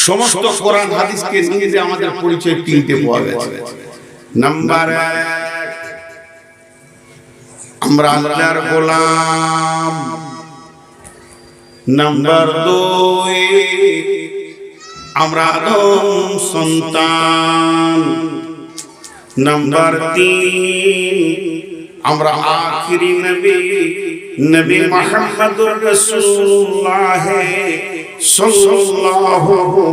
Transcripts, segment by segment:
সমস্ত কোরআন হাদিসকে নিয়ে যে আমাদের পরিচয় তিনটে পাওয়া গেছে। নাম্বার 1, আমরা আল্লাহর গোলাম। নাম্বার 2, আমরা আদম সন্তান। নাম্বার 3, আমরা আখিরি নবী নবী মুহাম্মদুর রাসূলুল্লাহ সাল্লাল্লাহু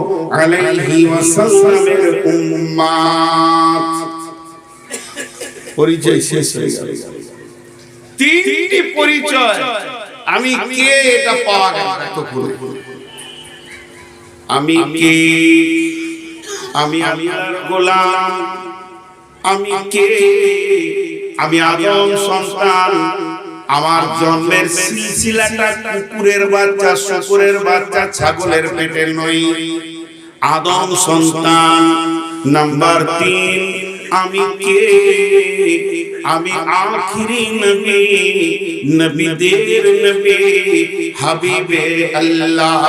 আলাইহি ওয়াসাল্লামের উম্মত। পরিচয় শেষ হয়ে গেল। তিনটি পরিচয়, আমি কে এটা পাওয়া গেল। আমি কে? আমি আল্লাহর গোলাম। আমি কে? আমি আদম সন্তান। আমার জন্মের সিলসিলাটা কুকুরের বাচ্চা, শুকুরের বাচ্চা, ছাগলের পেটের নই। আদম সন্তান। নাম্বার 3, আমি কে? আমি আখিরি নবী, নবীদের নবী, হাবিবে আল্লাহ,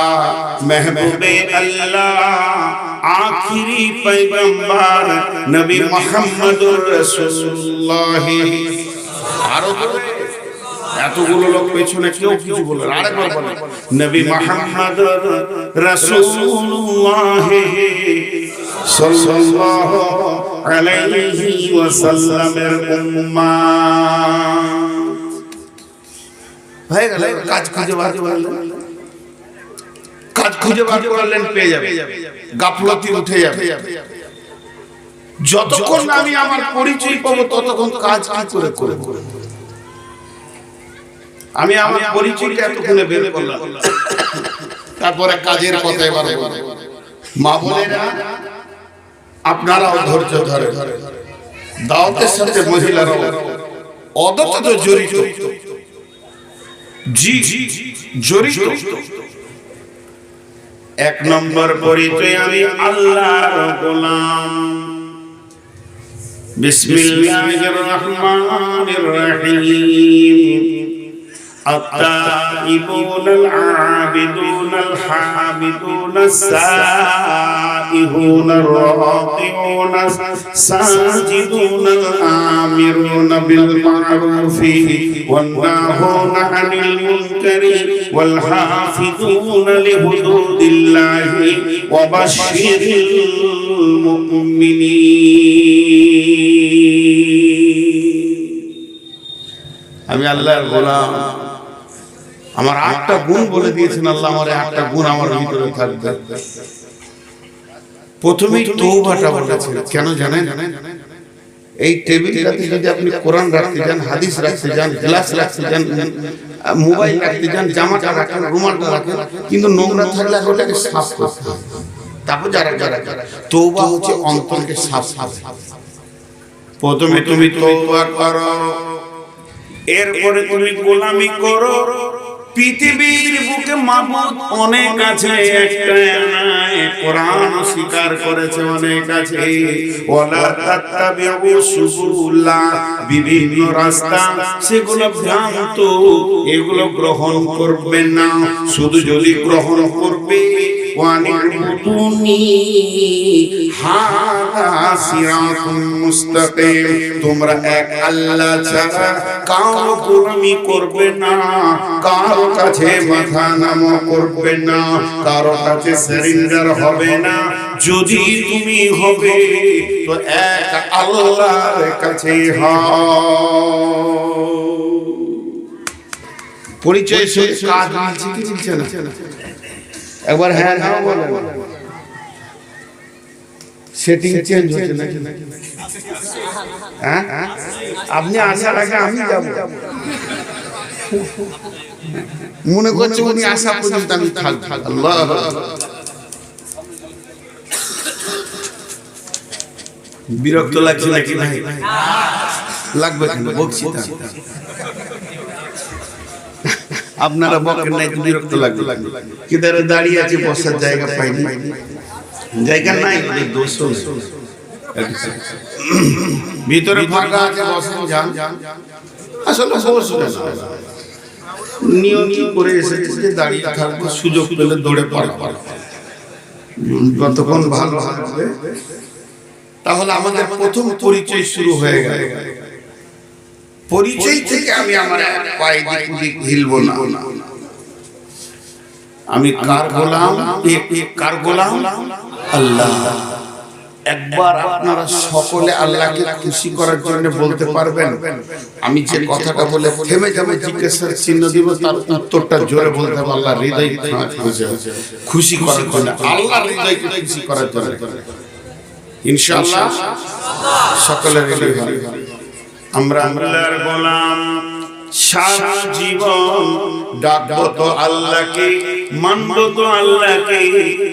মেহবুবে আল্লাহ, আখিরি পয়গম্বর নবী মুহাম্মদুর রাসূলুল্লাহ। আরো এতগুলো লোক পেছনে কেউ কিছু বলে, আরেকবার বলেন, নবী মুহাম্মদুর রাসূলুল্লাহ সাল্লাল্লাহু আলাইহি ওয়াসাল্লামের উম্মত। হয়ে গেল। কাজ খুঁজে বার করলেন, কাজ খুঁজে বার করলেন, পেয়ে যাবে, গাফলতি উঠে যাবে। যতক্ষণ আমি আমার পরিচয় পাবো ততক্ষণ কাজ কি করে করে আমি আমার পরিচয়টা এতক্ষণে বের করলাম। তারপরে কাজের কথা এবার মা বোনেরা, আপনারাও ধৈর্য ধরে। দাওয়াতের সাথে মহিলারাও অদত্ত জড়িত। জি জড়িত। 1 নম্বর পরিচয়, আমি আল্লাহর গোলাম। বিসমিল্লাহির রহমানির রহিম। التائبون العابدون الحامدون السائحون الراكعون الساجدون الآمرون بالمعروف والناهون عن المنكر والحافظون لحدود الله وبشر المؤمنين। আমি আল্লাহর গোলাম। আমার 8টা গুণ বলে দিয়েছেন আল্লাহ, আমার 8টা গুণ আমার ভিতরে থাকবে। প্রথমেই তওবাটা বলেছেন। কেন জানেন? এই টেবিলটাতে যদি আপনি কোরআন রাখতে যান, হাদিস রাখতে যান, গ্লাস রাখতে যান, মোবাইল রাখতে যান, জামাটা রাখেন, রুমালটা রাখেন, কিন্তু নোংরা থাকলে ওটাকে সাফ করতে হবে। তারপর যারা তওবা হচ্ছে অন্তরকে সাফ। প্রথমে তুমি তওবা করো, এরপরে তুমি গোলামি করো। পৃথিবীর বুকে মাবুদ অনেক আছে, একটা নয়। কোরআন স্বীকার করেছে অনেক আছে। ওয়ালা তাত্তাবিউ সুবুলা, বিভিন্ন রাস্তা, সেগুলো ভ্রান্ত, এগুলো গ্রহণ করবে না। শুধু যদি গ্রহণ করবে, ওয়ানিবুদুনি হাযা সিরাতুম মুস্তাকিম, তোমরা এক আল্লাহ ছাড়া কারো গোলামি করবে না, কারো কাছে মাথা নত করবে না, কারো কাছে সারেন্ডার হবে না। যদি তুমি হবে তো এক আল্লাহর কাছে হও। পরিচয় সে কাজ আছে কি চলছে না? একবার হ্যাঁ হ্যাঁ বলেন। সেটিং চেঞ্জ হচ্ছে নাকি? হ্যাঁ, আপনি আসার আগে আমি যাব। মনে করছে উনি আসা পর্যন্ত আমি থাকব। আল্লাহ, বিরক্ত লাগছে নাকি? নাই লাগবে কেন? বকছি তা আপনারা বকেন নাই, বিরক্ত লাগবে। কিদারে দাঁড়িয়ে আছে, বসার জায়গা পাইনি, জায়গা নাই, দোষ ভিতরে ফাঁকা আছে, বসেন, যান। আসলে নিয়ম কি করে এসেছে যে দাঁড়িয়ে থাকবো, সুযোগ পেলে দৌড়ে পালাবো। কতক্ষণ ভালো হবে। তাহলে আমাদের প্রথম পরিচয় শুরু হয়ে গেল। পরিচয় থেকে আমি আমার পায়ে দিক হিলব না। আমি কার গোলাম? কার গোলাম? আল্লাহ। একবার আপনারা সকলে আল্লাহকে খুশি করার জন্য বলতে পারবেন? আমি যে কথাটা বলে থেমে যাবে, জিজ্ঞাসার চিহ্ন দিব, তার উত্তরটা জোরে বলতে হবে। আল্লাহ হৃদয় খুশি করার জন্য, আল্লাহ হৃদয়কে খুশি করার জন্য ইনশাআল্লাহ সকলের হৃদয় হবে। আমরা আল্লাহর গোলাম, সারা জীবন ডাকবো তো আল্লাহকে, মানবো তো আল্লাহকে,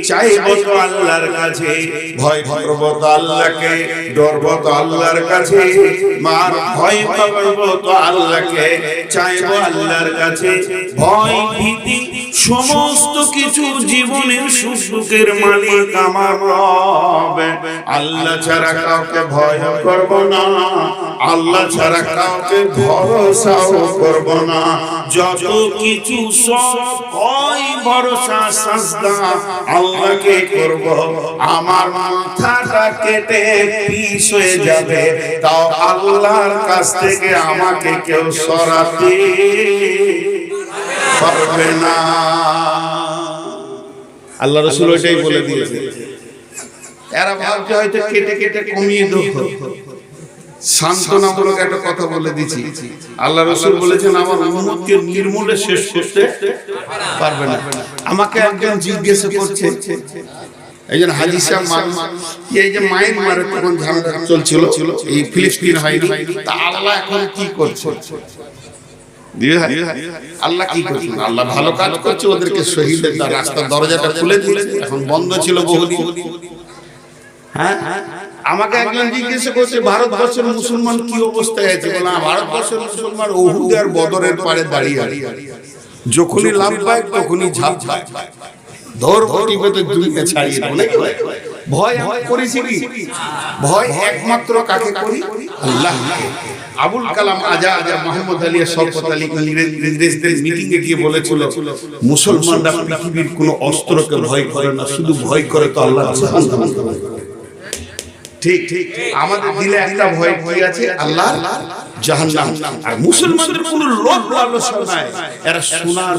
চাইবো তো আল্লাহর কাছে, ভয় করবো তো আল্লাহকে, ডরবো তো আল্লাহর কাছে, মার ভয় পাবো তো আল্লাহকে, চাইবো আল্লাহর কাছে। ভয় ভীতি সমস্ত কিছু জীবনের সুখ দুঃখের মালিক আমার রব। আল্লাহ ছাড়া কাউকে ভয় করব না, আল্লাহ ছাড়া কাউকে ভরসাও করব না। যত কিছু সব হয় ভরসা সাজদা আল্লাহকে করব। আমার মাথাটা কেটে পিস হয়ে যাবে, তাও আল্লাহর কাছ থেকে আমাকে কেউ সরাতে পারবে না। আল্লাহ রাসূল ওইটাই বলে দিয়েছে। এরা ভাবছে হয়তো কেটে কেটে কমিয়ে দেবো, সান্ত্বনামূলক একটা কথা বলে দিচ্ছি। আল্লাহ রাসূল বলেছেন আমার উম্মতকে নির্মূলে শেষ করতে পারবে না। আমাকে একজন জিজ্ঞাসা করছে, একজন হাজী সাহেব, এই যে মায়ের মারে তখন ঝামেলা চলছিল, এই ফিলিস্তিন হয়নি, তা আল্লাহ এখন কি করছে? আল্লাহ কি করছেন? আল্লাহ ভালো কাজ করছে, ওদেরকে শহীদের রাস্তার দরজাটা খুলে দিয়েছে, এখন বন্ধ ছিল বহুদিন। হ্যাঁ, আমাকে একজন জিজ্ঞাসা করছে ভারতবর্ষের মুসলমান কি অবস্থায় আছে? বলা ভারতবর্ষের মুসলমান উহুদ আর বদরের পারে দাঁড়িয়ে আছে, যখনই লাভ পায় তখনই ঝাঁপ পায়, ধর ভটি পেতে দুনিয়া ছাড়িয়ে দেয়। ভয় করেছি কি? ভয় একমাত্র কাকে করি? আল্লাহকে। আবুল কালাম আজাদ মোহাম্মদ আলী শওকত আলী ইংরেজদের মিটিং এ গিয়ে বলেছিল, মুসলমানরা পৃথিবীর কোনো অস্ত্রকে ভয় করে না, শুধু ভয় করে তো আল্লাহ। ঠিক ঠিক, আমাদের দিলে একটা ভয় ভয় আছে, আল্লাহর জাহান্নাম। আর মুসলমানদের কোনো লোভ লালসা নাই, এরা সোনার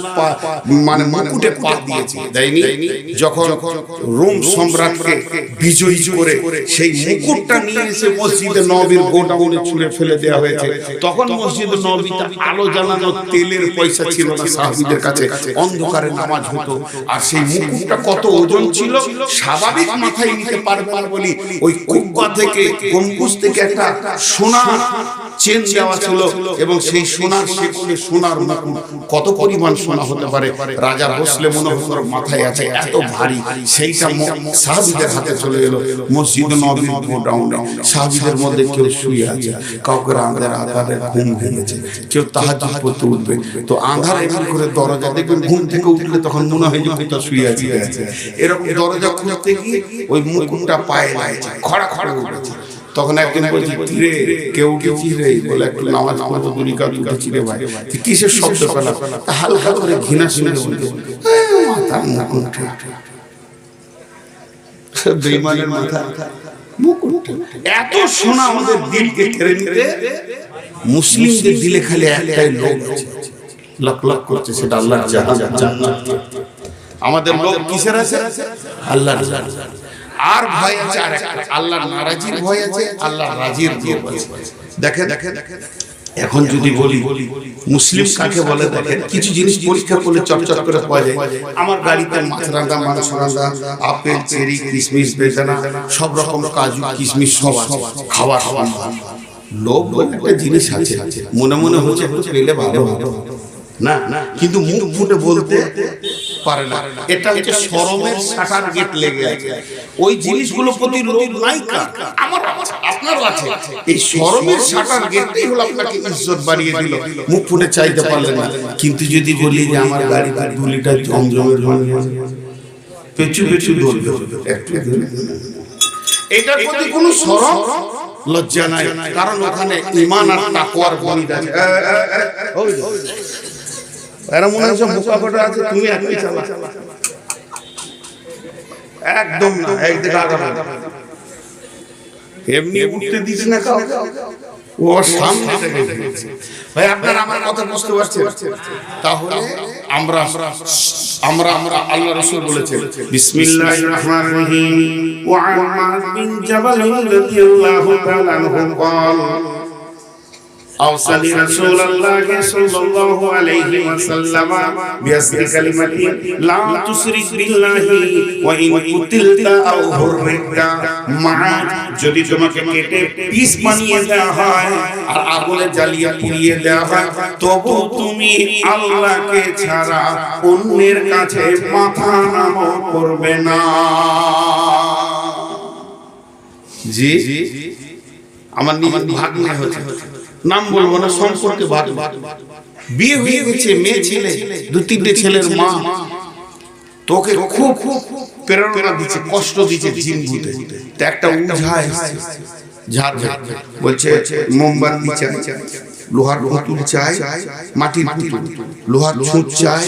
মানে মুকুটে পা দিয়েছে, দেয়নি? যখন রোম সম্রাটকে বিজয়ী করে সেই মুকুটটা নিয়ে এসে মসজিদে নববীর গোডাউনে ছুঁড়ে ফেলে দেওয়া হয়েছে, তখন মসজিদে নববীতে আলো জ্বালানো তেলের পয়সা ছিল না সাহাবীদের কাছে, অন্ধকারে নামাজ হতো। আর সেই মুকুটটা কত ওজন ছিল, স্বাভাবিক মাথায় নিতে পারবে না বলি ওই কুব্বা থেকে, গম্বুজ থেকে একটা সোনা চেন দেওয়া ছিল, এবং সেই সোনার শেকলে সোনার মুকুট। কত পরিমাণ সোনা হতে পারে? রাজা বসলে মনে হতো মাথায় আছে, এত ভারী। সেইটা সাহাবীদের হাতে চলে এলো মসজিদে নববীর গোডাউনে। সাহাবীদের মধ্যে কেউ শুয়ে আছে, কাউকে আঁধারে ঘুম ভেঙেছে, কেউ তাহাজ্জুদ পড়তে উঠবে, তো আঁধারে এমনি করে দরজা দেখবেন, ঘুম থেকে উঠলে তখন মনে হয় যে কোথাও শুয়ে আছে। এরকম দরজা খুলতে গিয়ে ওই মুকুটটা পায়ে লাগছে, খড়া খড়া উঠেছে। তখন একদিন বলছি, রে কেউ উঠেছি রে? বলে একটু নামাজ পড়বো, দুনিকা উঠেছি রে ভাই। কিসের শব্দ পেলাম? হালকা করে ঘৃণা শুনে বলতে, বেঈমানের মাথা মুকুট। এত সোনা আমাদের দিলকে কেড়ে নিতে, মুসলিমদের দিলে খালি একটাই লোক আছে, লাখ লাখ করছে, সেটা আল্লাহর জান্নাত। আমাদের লোক কিসের আছে? আল্লাহর জান্নাত। আর ভয় আছে আরেকটা, আল্লাহর নারাজির ভয় আছে, আল্লাহর রাজির ভয় আছে। দেখেন এখন যদি বলি মুসলিম কাকে বলে, দেখেন কিছু জিনিস পরীক্ষা করলে চটচট করে পাওয়া যায়। আমার গাড়িতে মাছ রান্না, মাংস রান্না, আপেল, চেরি, কিশমিশ, বেদানা, সব রকম কাজু কিশমিশ সব আছে, খাওয়া খাওয়া। লোভ একটা জিনিস আছে, মনে মনে হচ্ছে পেলে ভালো ভালো না, কিন্তু মুখ ফুটে বলতে পারে না। এটা হচ্ছে শরমের শাটার গেট লেগে আছে। ওই জিনিসগুলো প্রতি লোভ নাই, আমার আপনারও আছে। এই শরমের শাটার গেটই হলো আপনাকে ইজ্জত বাড়িয়ে দিল, মুখ ফুটে চাইতে পারলেন না। কিন্তু যদি বলি যে আমার গাড়িতে 2 লিটার জমজমের পানি পেছু পেছু দৌড়বে, এটার প্রতি কোনো শরম লজ্জা নাই, কারণ ওখানে ঈমান আর তাকওয়ার বন্ধ আছে। এরা মনে হচ্ছে বোকা কটা আছে, তুমি একই চালা। একদম না, একদিকে আগাবে এমনি উঠতে দিস না কাউ, ও সামনে থেকে দিয়েছে। ভাই আপনারা আমার কথা বুঝতে পারছেন? তাহলে আমরা আমরা আমরা আল্লাহ রাসূল বলেছেন বিসমিল্লাহির রহমানির রহিম ওয়া আম্মার বিন জাবাল রাদিয়াল্লাহু তাআলা আনহু قال أوصاني رسول الله صلى الله عليه وسلم بأصل كلمة لا تشرك بالله وإن قتلت أو حرقت معك যদি তোমাকে কেটে পিস বানিয়ে দেওয়া হয় আর আগুনে জ্বালিয়ে পুড়িয়ে দেওয়া হয় তবু তুমি আল্লাহকে ছাড়া অন্যের কাছে মাথা নত করবে না। জি আমার নিজের ভাগ্নে হচ্ছে, নাম বলবো না, সম্পর্কে বিয়ে হয়ে গেছে, মেয়ে ছেলে, 2-3টে ছেলের মা, তোকে খুব প্রেরণা দিচ্ছে, কষ্ট দিচ্ছে জিন ভূতে। একটা উঝায় ঝাড় বলছে মোমবাতি চাই, লোহার পুতুল চাই, মাটির পুতুল, লোহার ছুঁচ চাই,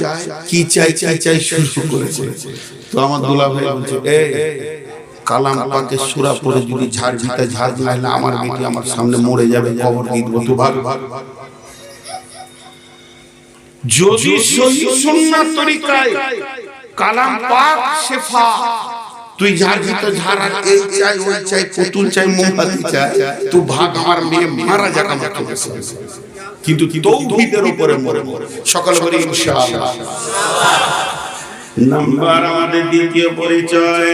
কি চাই চাই চাই শুরু করেছে। তো আমার দুলা ভাই বলছে এই কালাম পাকে সূরা পড়ে যদি ঝাড় দিতে ঝাড় দিলে আমার বেটি আমার সামনে মরে যাবে, কবর দিয়ে দেব। তো ভাগ যদি সহিহ সুন্নাত তরিকায় কালাম পাক শেফা, তুই ঝাড় দিতে ঝাড় আর এই চাই ওই চাই, পুতুল চাই, মোমবাতি চাই, তুই ভাগ আমার মেয়ে মারা যাক আমার কাছে। কিন্তু তৌহিদের উপরে মরে সকল বলি ইনশাআল্লাহ। নাম্বার আমাদের দ্বিতীয় পরিচয়,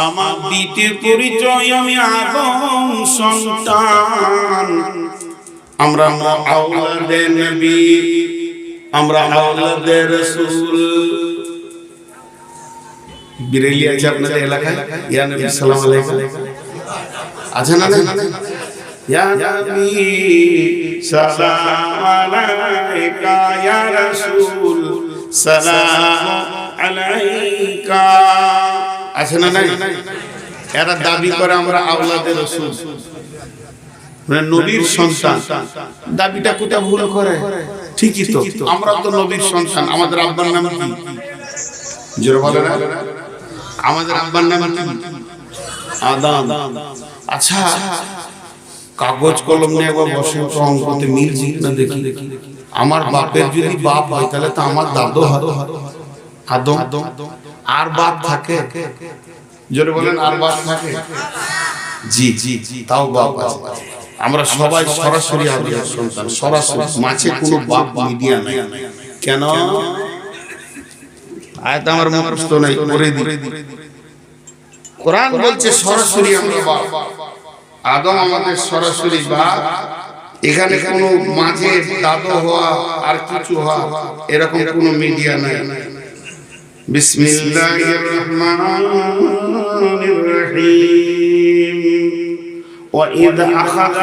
আমার দ্বিতীয় পরিচয় আমি আদম সন্তান, আমরা আওলাদে নবী, আমরা আওলাদে রাসূল। বিরেলি আছে আপনাদের এলাকায়? ইয়া নবী সাল্লাল্লাহু আলাইহি ওয়াসাল্লাম আছে না? ইয়া নবী সালাম আলাইকা, ইয়া রাসূল সালাম আলাইকা, আছে না? নাই? এরা দাবি করে আমরা আওলাদে রাসূল, মানে নবীর সন্তান। দাবিটা কোথা ভুল করে? ঠিকই তো, আমরা তো নবীর সন্তান। আমাদের আব্বার নাম কি? জোরে বলে না, আমাদের আব্বার নাম কি? আদম। আচ্ছা কাগজ কলম নিয়ে একবার বসে অঙ্কতে মিলছি না দেখি। আমার বাপের যদি বাপ হয় তাহলে তো আমার দাদু হয় আদম। আর বাপ থাকে? জোরে বলেন, আর বাপ থাকে? জি জি, তাও বাপ আছে। আমরা সবাই সরাসরি আদমের সন্তান, সরাসরি, মাঝে কোনো বাপ মিডিয়া নাই। কেন? আয়াত আমার মুখস্থ নাই, পড়ে দিই। কোরআন বলছে সরাসরি আমরা বাপ, আদম আমাদের সরাসরি বাপ। এখানে কোনো মাঝে দাদু হওয়া আর কিছু হওয়া এরকম কোনো মিডিয়া নাই। বিসমিল্লাহির রহমানির রহিম وَإِذْ أَخَذَ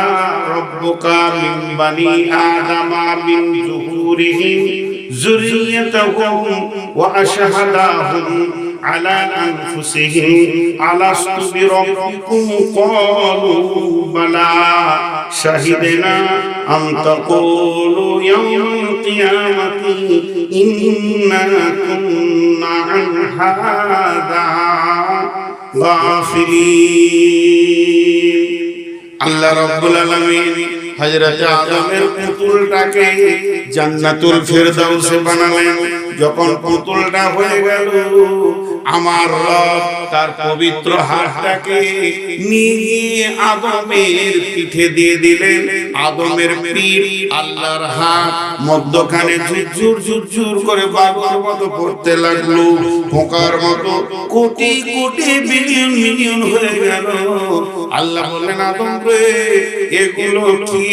رَبُّكَ مِنْ بَنِي آدَمَ مِنْ ظُهُورِهِمْ ذُرِّيَّتَهُمْ وَأَشْهَدَهُمْ عَلَى أَنفُسِهِمْ أَلَسْتُ بِرَبِّكُمْ قَالُوا بَلَى شَهِدْنَا أَنْ تَقُولُوا يَوْمَ الْقِيَامَةِ إِنَّا كُنَّا عَنْ هَذَا غَافِلِينَ। আল্লাহ রাব্বুল আলামিন হযরত আদমের পুতুলটাকে জান্নাতুল ফেরদাউসে বানালেন। যখন পুতুলটা হয়ে গেল, আমার রব তার পবিত্র হাতটাকে নিয়ে আদমের পিঠে দিয়ে দিলেন। আদমের পিঠ আল্লাহর হাত মধ্যখানে ঝুরঝুর ঝুরঝুর করে বাবার মতো পড়তে লাগলো, পোকার মতো কোটি কোটি বিলিয়ন মিলিয়ন হয়ে গেল। আল্লাহ বললেন আদম রে এগুলো কি?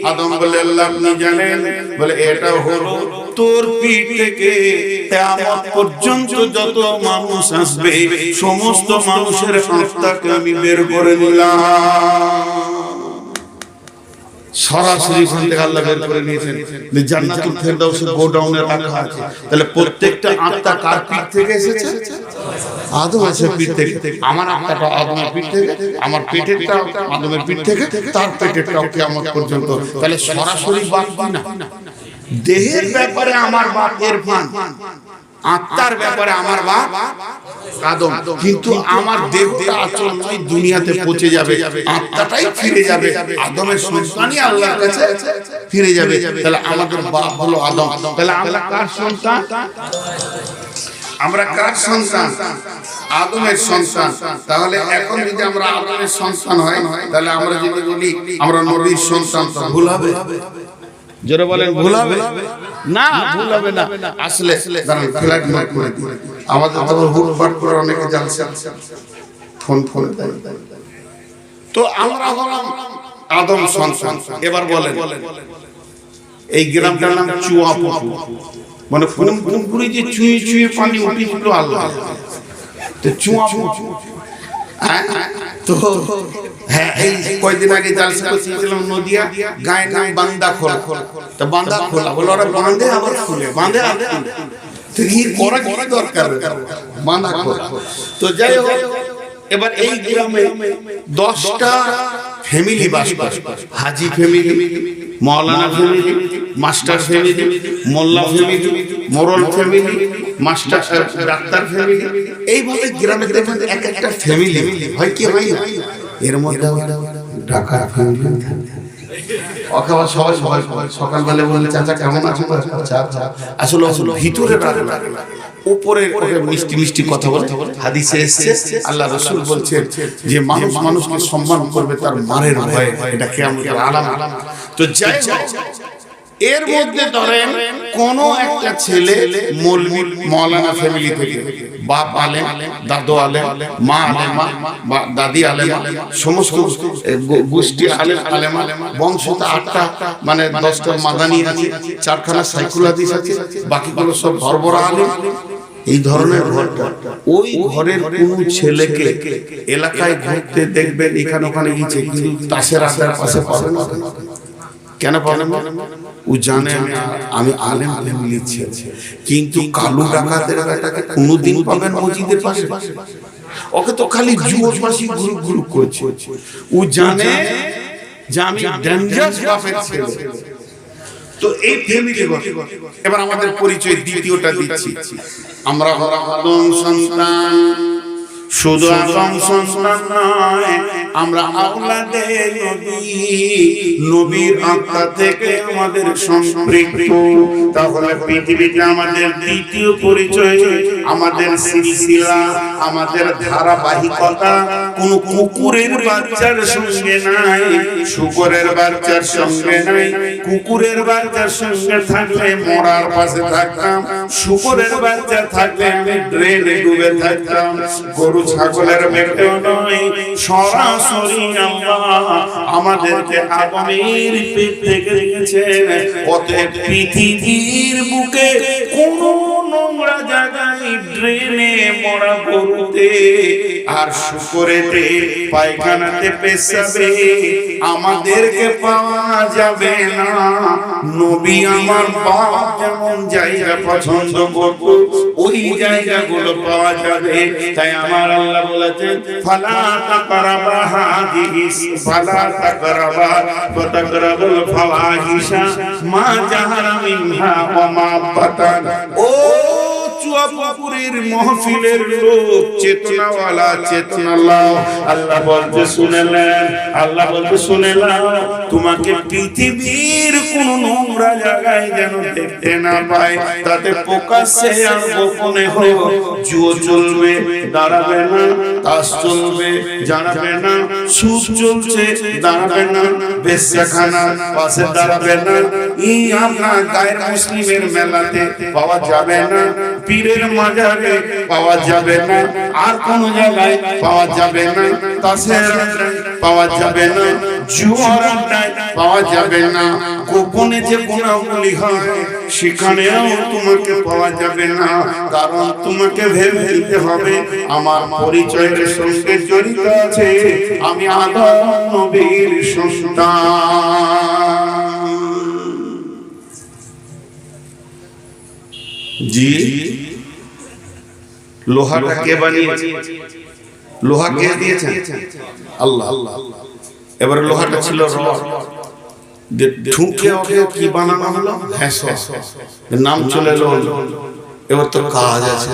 আদম বলে আল্লাহ আপনি জানেন। বলে এটা হলো তোর পিঠ থেকে কিয়ামত পর্যন্ত যত মানুষ আসবে সমস্ত মানুষের আত্মাকে আমি বের করে দিলাম। সরাসরি ওখান থেকে আল্লাহ বের করে নিয়েছেন। জান্নাতুল ফেরদাউসে গোডাউনে রাখা আছে। তাহলে প্রত্যেকটা আত্মা কার পিঠ থেকে এসেছে? আদমের পিঠ থেকে। আমার আত্মাটা আদমের পিঠ থেকে, আমার পেটেরটা আদমের পিঠ থেকে, তার পেটেরটাও কিয়ামত পর্যন্ত। তাহলে সরাসরি বাপ না। দেহের ব্যাপারে আমার বাপ ইরফান, আত্মার ব্যাপারে আমার বাপ আদম, কিন্তু আমার দেহটা আচল নয়, দুনিয়াতে পচে যাবে, আত্মাটাই ফিরে যাবে, আদমের সন্তানই আল্লাহর কাছে ফিরে যাবে। তাহলে আমাদের বাপ হলো আদম, তাহলে আমরা কার সন্তান? আমরা কার সন্তান? আদমের সন্তান। তাহলে এখন যদি আমরা আদমের সন্তান হয়, তাহলে আমরা যদি বলি আমরা নবীর সন্তান, তো ভুল হবে? জোরে বলেন, ভুল হবে না? ভুল হবে না। আসলে ফ্ল্যাট মার্ক করে আমাদের তো হুটপাট করে অনেকে জানছে, ফোন তো আমরা হলাম আদম সন্তান। এবার বলেন, এই গ্রামটার নাম চুয়াপুকুর, মানে পুকুরে যে চুয়ে চুয়ে পানি উঠেছিল আল্লাহ, তো চুয়াপুকুর। তো হ্যাঁ, এই কয়েকদিন আগে জালসা করছিলাম নদিয়া, গায়ের নাম বান্দা খোলা। তো বান্দা খোলা বলে ওরা বাঁধে আবার খুলে, বাঁধে আর খুলে, তো কি করা কি দরকার? বান্দা খোলা। তো যাই হোক, এবার এই গ্রামে 10টা ফ্যামিলি বাস করে। হাজি ফ্যামিলি, মাওলানা ফ্যামিলি, মাস্টার ফ্যামিলি, মোল্লা ফ্যামিলি, মোরল ফ্যামিলি, মাস্টার ডাক্তার ফ্যামিলি। এইভাবে গ্রামে দেখবেন এক একটা ফ্যামিলি হয় কি হয়, এর মধ্যে ঢাকা ফ্যামিলি। অখাবার সবাই সবাই সকালবেলা বলে চাচা কেমন আছো? আসলে ভিতরে উপরে মিষ্টি মিষ্টি কথা বলে। হাদিসে এসেছে আল্লাহ রাসূল বলছেন যে মানুষ মানুষকে সম্মান করবে তার মারের ভয়ে, এটা কিয়ামতের আলামত। তো যাই হোক, এর মধ্যে ধরেন কোন একটা ছেলে মৌলভী মাওলানা ফ্যামিলি থেকে, বাপ আলেম, দাদু আলেম, মা আলেমা, দাদি আলেমা, সমস্ত গোষ্ঠী আলেম আলেমা, বংশটা 8টা, মানে 10টা মাদানি আছে, 4খানা সাইকুল হাদিস আছে, বাকিগুলো সব ভরভরা আলেম। এই ধরনের ঘরটা, ওই ঘরের কোন ছেলেকে এলাকায় ঘুরতে দেখবেন এখানে ওখানে গিয়েছে, কিন্তু তাসের আড্ডার পাশে পাবেন না। কেন পাবেন? ও জানে আমি আলেম আলেম লিখছি, কিন্তু কালু ডাকাতের বেটাকে কোনোদিন পাবেন মসজিদের পাশে? ওকে তো খালি জুয়োবাসী গ্রুপ গ্রুপ করছে। ও জানে যে আমি ডেঞ্জারাস বাপের ছেলে। তো এই ফ্যামিলি। এবার আমাদের পরিচয় দ্বিতীয়টা দিচ্ছি, আমরা আদম সন্তান। শুধু আদম সন্তান নয়, আমরা আওলাদে নবী, নবীর আত্মা থেকে আমাদের সম্পৃক্ত। তাহলে পৃথিবীতে আমাদের দ্বিতীয় পরিচয়, আমাদের সিলসিলা, আমাদের ধারাবাহিকতা কোন কুকুরের বাচ্চার সঙ্গে নাই, শুকরের বাচ্চার সঙ্গে নাই। কুকুরের বাচ্চার সঙ্গে থাকলে মরার পাশে থাকতাম, শুকরের বাচ্চা থাকলে আমি ড্রেনে ডুবে থাকতাম। গরু ছাগলের বেটেও নয়, সরাসরি আল্লাহ আমাদেরকে আদমের পেট থেকে রেখেছেন। অতএব পৃথিবীর বুকে কোন নোংরা জায়গায়, ড্রেনে, মরা গরুতে আর শুকরেতে, পায়খানাতে, পেশাবে আমাদেরকে পাওয়া যাবে না। নবী আমার বাপ যেমন জায়গা পছন্দ করত, ওই জায়গাগুলো পাওয়া যাবে। তাই আমার আল্লাহ বলেছেন ফালা তাকরাবা হাদিস, ফালা তাকরাবা ফাতাকরাবুল ফাওয়াহিশা মা জাহারা মিনহা ওয়া মা বাতান। ও চুয়াপুকুরের মাহফিলের লোক, চেতনাওয়ালা, চেতনাল্লাহ, আল্লাহ বলতে শুনেলেন, আল্লাহ বলতে শুনেলাম তোমাকে পৃথিবীর কোন নোংরা জায়গায় যেন দেখতে না পায়, তাতে প্রকাশ্যে আর গোপনে হোক জুয়ো চলবে, দাঁড়াবে না, তাস চলবে, জানাবে না, সুদ চলছে, দাঁড়াবে না, বেশ্যাখানা পাশে দাঁড়াবে না, এই আপনার গায়ের মুসলিমের মেলাতে পাওয়া যাবে না, পীরের মাজারে পাওয়া যাবে না, আর কোন জায়গায় পাওয়া যাবে না, তাসের পাওয়া যাবে না, জুয়ার আড্ডায় পাওয়া যাবে না, গোপনে যে গুনাহগুলি হয় সেখানেও তোমাকে পাওয়া যাবে না। কারণ তোমাকে ভেবে নিতে হবে আমার পরিচয়ের সঙ্গে জড়িত আছে, আমি আদম নবীর সন্তান। জি, লোহাটা কে বানিয়েছে? লোহা কে দিয়েছেন? আল্লাহ। এবারে লোহাটা ছিল রড, ঠুকে ওকে কি বানানো হলো? নাম চলে এলো এবার তো কাজ আছে।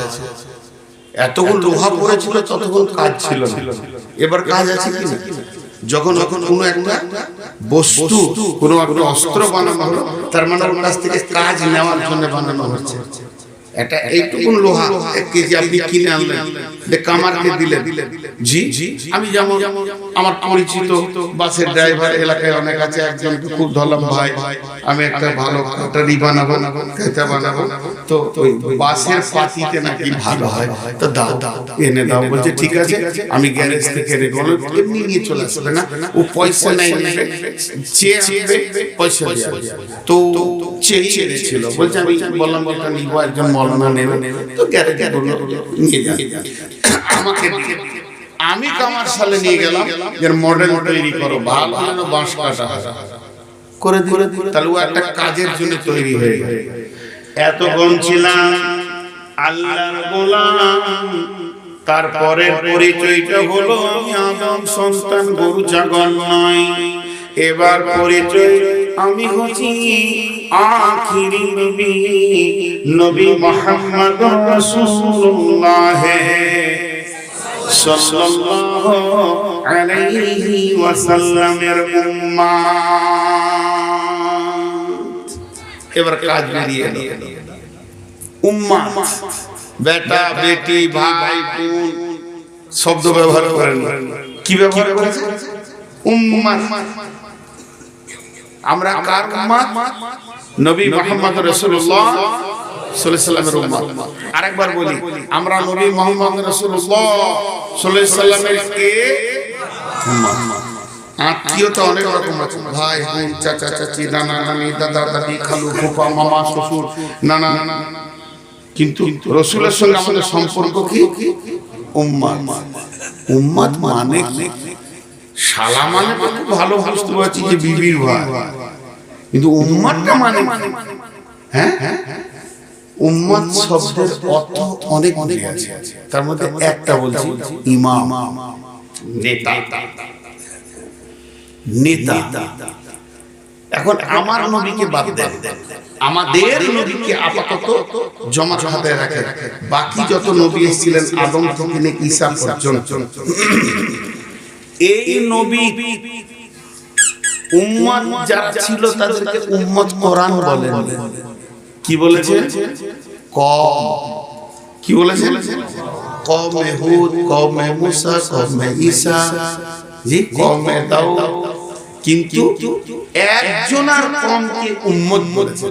এতক্ষণ লোহা পড়েছিল, ততক্ষণ কাজ ছিল না, এবার কাজ আছে কি না? যখন কোনো একটা বস্তু, কোনো একটা অস্ত্র বানানো হলো, তার মানে ওর কাছ থেকে কাজ নেওয়ার জন্য বানানো হচ্ছে। এটা এইটুকুন লোহা 1 কেজি আপনি কিনে আনলেন, কামারকে দিলেন, জি আমি যেমন আমার পরিচিত বাসের ড্রাইভার এলাকায় অনেক আছে, একজনকে খুব ধরলাম, ভাই আমি একটা ভালো কাটারি বানাবো, খেতে বানাবো, তো ওই বাসের পাতিতে নাকি ভালো হয়, তো দাও এনে দাও। বলছে ঠিক আছে, আমি গ্যারেজ থেকে এনে দেবো। এমনি নিয়ে চলে আসবে না, ও পয়সা নাই, চেয়ে আসবে, পয়সা দিয়ে। তো চেয়ে এনেছিল, বলছে আমি বললাম বলটা নিব, একজন মৌলানা নেবে, তো গ্যারেজে নিয়ে যাই আমাকে। আমি কামার সালে নিয়ে গেলাম, এর মডেল তৈরি করো, ভালো যেন বাঁশ কাটা করে দিলে, তাহলে ও একটা কাজের জন্য তৈরি হয়ে গেল। এতক্ষণ ছিলাম আল্লাহর গোলাম, তারপরে পরিচয়টা হলো আমি আদম সন্তান, গরু ছাগল নয়। এবার পরিচয় আমি হচ্ছি আখিরি নবী, নবী মুহাম্মদ রাসূলুল্লাহ সাল্লাল্লাহু আলাইহি ওয়াসাল্লামের উম্মত। এবার কাজ বেরিয়ে এলো, উম্মত বেটা বেটি ভাই বোন শব্দ ব্যবহার করেন, কি ব্যবহার করেছে? উম্মত। আমরা কার উম্মত? নবী মুহাম্মদ রাসূলুল্লাহ সাল্লাল্লাহু আলাইহি ওয়াসাল্লামের উম্মত। আরেকবার বলি, আমরা নবী মুহাম্মদ রাসূলুল্লাহ সাল্লাল্লাহু আলাইহি ওয়াসাল্লামের কে উম্মত। আত্মীয়তা অনেক রকম আছে, ভাই বোন, চাচা চাচি, নানা নানি, দাদা দাদি, খালু ফুফা, মামা শ্বশুর, নানা। কিন্তু রাসূলের সঙ্গে আমাদের সম্পর্ক কি? উম্মত। উম্মত মানে শালা মানে ভালো বুঝতে পারছি যে বিবির ভাই, কিন্তু উম্মতটা মানে হ্যাঁ, উম্মত শব্দের অর্থ অনেক আছে, তার মধ্যে একটা বলছি ইমাম, নেতা। এখন আমার নবীকে বাদ দেন, আমাদের নবীকে আপাতত জমা হাতে রাখে, বাকি যত নবী এসেছিলেন আদম থেকে নিয়ে ঈসা পর্যন্ত, এই নবী উম্মত যারা ছিল তাদেরকে উম্মত কোরআন বলেন। কি বলেছে? কি বলেছে? কওমে হুদ, কওমে মুসা, কওমে ঈসা, জি কওমে দাউদ। কিন্তু একজনের কওমকে উম্মত বলেছে।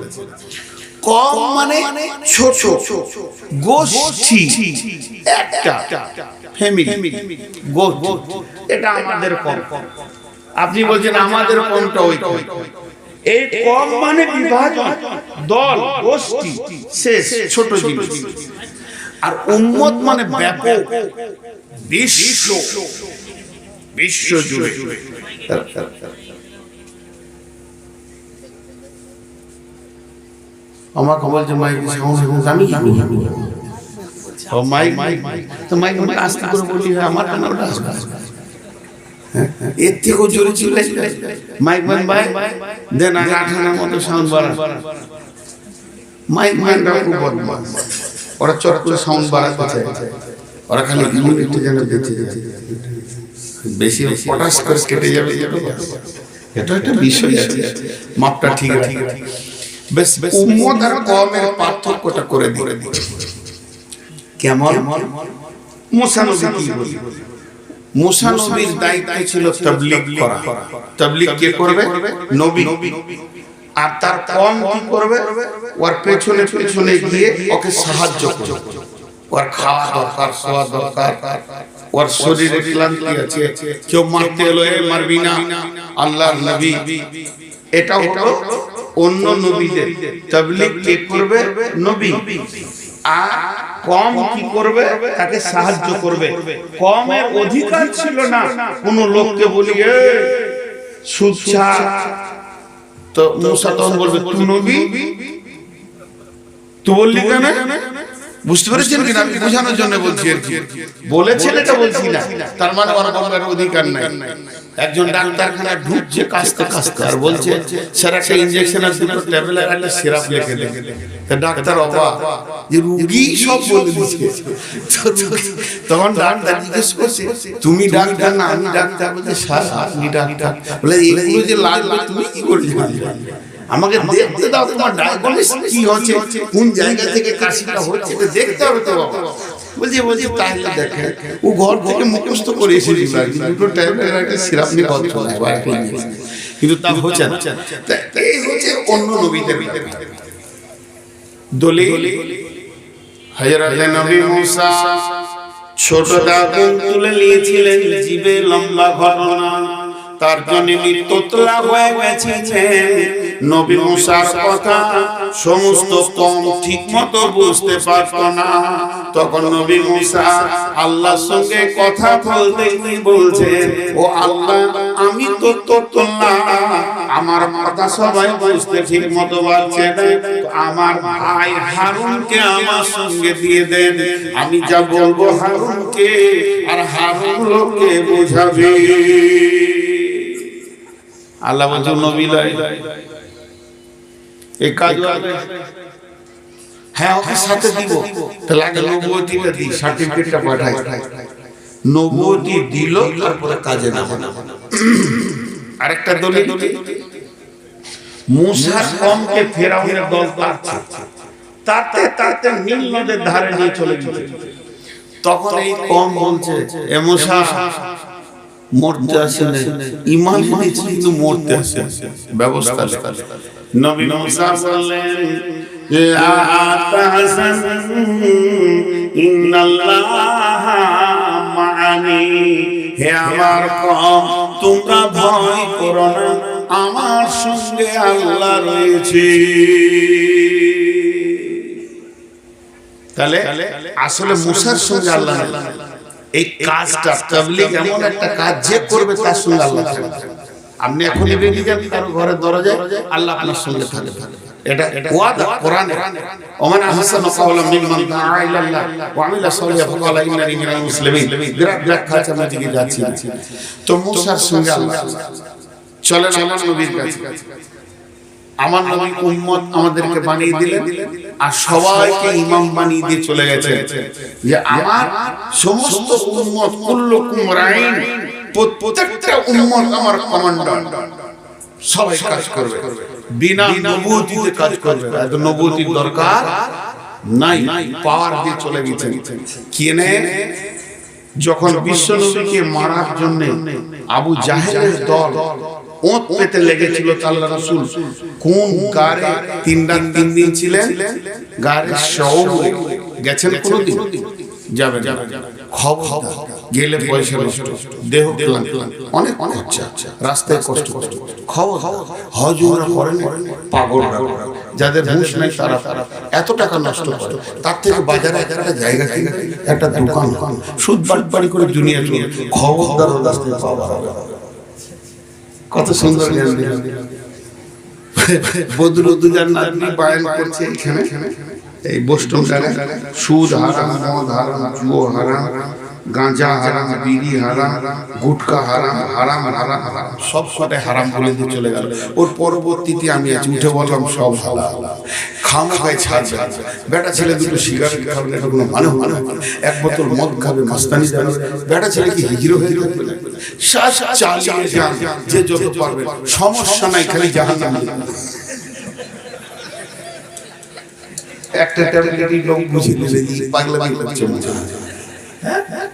কওম মানে ছোট গোষ্ঠী, একটা ফ্যামিলি, গোষ্ঠী। এটা আমাদের কওম। আপনি বলছেন আমাদের কওমটা ওই কওম। এই কওম মানে বিভাজন, দল, গোষ্ঠী, শেষ, ছোট জিনিস। আর উম্মত মানে ব্যাপক, বিশ্ব জুড়ে। আমার খবর যে মাইক আমি ও মাইক তো মাইক আস্তে করে বলি, আমার কানাটা আসবে, এর থেকেও জোরে চলে মাইক ম্যান ভাই দেন আঠানার মতো সাউন্ড বাড়া। মাইক ম্যানরা খুব বদমাশ, ওরা চট করে সাউন্ড বাড়াতে চায়, ওরা খালি একটু যেন বেঁচে যায়, বেশি পটাশ করে কেটে যাবে। এটা একটা বিষয় আছে, মাপটা ঠিক আছে। বেশ উম্মত আর কওমের পার্থক্যটা করে দিই। কেমন? মুসা নবী কি বলি? মুসা নবীর দায়িত্ব ছিল তাবলীগ করা। তাবলীগ কে করবে? নবী। আর তার কওম কি করবে? ওর পেছনে পেছনে গিয়ে ওকে সাহায্য করবে। ওর খাওয়া দরকার, শোয়া দরকার, ওর শরীরে ক্লান্তি আছে, কেউ মারতে এলো, এ মারবি না, আল্লাহর নবী। এটা হলো অন্য নবীদের। তাবলীগ কে করবে? নবী। আর কওম কি করবে? তাকে সাহায্য করবে। কওমের অধিকার ছিল না কোন লোককে বলি এ সুদ ছাড়, তো মুসা তখন বলবে তুই নবী, তুই বললি কেন? বুঝতে পেরেছেন কিনা? আমি বোঝানোর জন্য বলছি আর কি, বলেছেন এটা বলছি না, তার মানে ওর বলার অধিকার নাই। একজন ডাক্তারখানা ঢুকছে কাস্তে কাস্তে আর বলছে স্যার একটা ইনজেকশন আর দুটো ট্যাবলেট আর একটা সিরাপ লিখে দেন। তা ডাক্তার অবাক যে রোগী সব বলে দিচ্ছে। তখন ডাক্তার জিজ্ঞেস করছে তুমি ডাক্তার না আমি ডাক্তার? বলছে স্যার আপনি ডাক্তার? বলে এগুলো যে লাগবে তুমি কি করে জানলে? আমাকে দেখতে দাও তোমার ডায়াগনোসিস কি হচ্ছে, কোন জায়গা থেকে কাশিটা হচ্ছে এটা দেখতে হবে তো বাবা। বলছি তাহলে দেখে ও ঘর থেকে মুখস্থ করে এসেছিল দুটো ট্যাবলেট একটা সিরাপ নিয়ে কথা বলে, কিন্তু তা হচ্ছে না। এই হচ্ছে অন্য নবীদের দলিল। হযরত নবী মুসা ছোট দাগুন তুলে নিয়েছিলেন, জীবে লম্বা ঘটনা, তার জন্য তোতলা হয়ে গেছেন। নবী মুসার কথা সমস্ত কম ঠিক মতো বুঝতে পারত না। তখন নবী মুসা আল্লাহর সঙ্গে কথা বলতে বলছেন, ও আল্লাহ আমি তো তোতলা, আমার কথা সবাই বুঝতে ঠিক মতো পারছে না, আমার ভাই হারুনকে আমার সঙ্গে দিয়ে দেন, আমি যা বলবো হারুনকে আর হারুন লোককে বোঝাবে। আল্লাহ বলছেন নবী লাই এই কাজ হ্যাঁ ওকে সাথে দিব, তাহলে আগে নবুয়তিটা দিই, সার্টিফিকেটটা পাঠাই। নবুয়তি দিল তারপরে কাজে না হবে। আরেকটা দলিল, মুসার কওমকে ফেরাউনের দল তাড়তে তাড়তে নীল নদের ধারে নিয়ে চলে গেছে। তখন এই কওম বলছে এ মুসা মরতে আসে না, ঈমান এনেছি কিন্তু মরতে আসে, ব্যবস্থা নবী মুসা বললেন লা তাহজান ইন্নাল্লাহা মাআনি, হে আমার কওম তোমরা ভয় করো না, আমার সঙ্গে আল্লাহ রয়েছে। তাহলে আসলে মুসার সঙ্গে আল্লাহ, এই কাজটা তাবলীগ এমন একটা কাজ যে করবে তার সঙ্গে আল্লাহ থাকবে। আপনি এখন বেরিয়ে যান কারো ঘরের দরজায়, আল্লাহ আপনার সঙ্গে থাকবে, এটা ওয়াদা কোরআনে। ওমান আহসানু কাওলাম মিম্মান দাআ ইলাল্লাহ ওয়া আমিলা সালিহান ফাকালা ইন্নানি মিনাল মুসলিমিন। বিরাট খাঁচা দিকে যাচ্ছি তো মুসার সঙ্গে আল্লাহ। চলেন আমার নবীর কাছে, আমার নবী উম্মত আমাদেরকে বানিয়ে দিলেন আর সবাইকে ইমাম বানিয়ে দিয়ে চলে গেছে যে আমার সমস্ত উম্মত কুল্লুকুম রাইন, প্রত্যেকটা উম্মত আমার কমান্ডার, সবাই কাজ করবে, বিনা নবুয়তিতে কাজ করবে। এত নবুয়তির দরকার নাই, পাওয়ার দিয়ে চলে গেছেন। কেনে যখন বিশ্ব নবীকে মারার জন্য আবু জাহেলের দল ওঁত পেতে লেগেছিল, আল্লাহ রাসূল কোন গারে 3 রাত 3 দিন ছিলেন, গারে শহরে গেছেন কোনদিন যাবেন, খবর গেলে পয়সা নষ্ট, দেহ ক্লান্ত, অনেক খরচা, রাস্তায় কষ্ট, খবর হজ ওমরা করেন পাগলরা, যাদের হুঁশ নাই তারা এত টাকা নষ্ট করে, তার থেকে বাজারে একটা জায়গা কিনে একটা দোকান সুদ বাটপাড়ি করে দুনিয়া চলে, খবরদার রাস্তায় পাওয়া হবে। কত সুন্দর জ্ঞান দিলেন বদরুদ্দোজান নাজমি বায়ান করছে এখানে, এই বৈষ্ণব জায়গায় সুদ হারাম, মদ হারাম, জুয়া হারাম, গাঁজা হারাম, বিড়ি হারাম, গুটকা হারাম, হারাম হারাম হারাম, সব কটাই হারাম বলে দিয়ে চলে গেল। ওর পরবর্তীতে আমি আজ উঠে বললাম সব হালাল, খামখায় ছাড়বে। বেটা ছেলে দুটো সিগারেট খাবে না, কোনো মানে হয় না, এক বোতল মদ খাবে, মাস্তানি যাবে, বেটা ছেলে কি হিজরো হয়ে যাবে? শ্বাস চালিয়ে যান, যে যত পারবে, সমস্যা নাই, খালি জাহান্নাম। একটা ট্যাবলেটই লোক বুঝিয়ে দিলে পাগলামি করছে মনে হয়।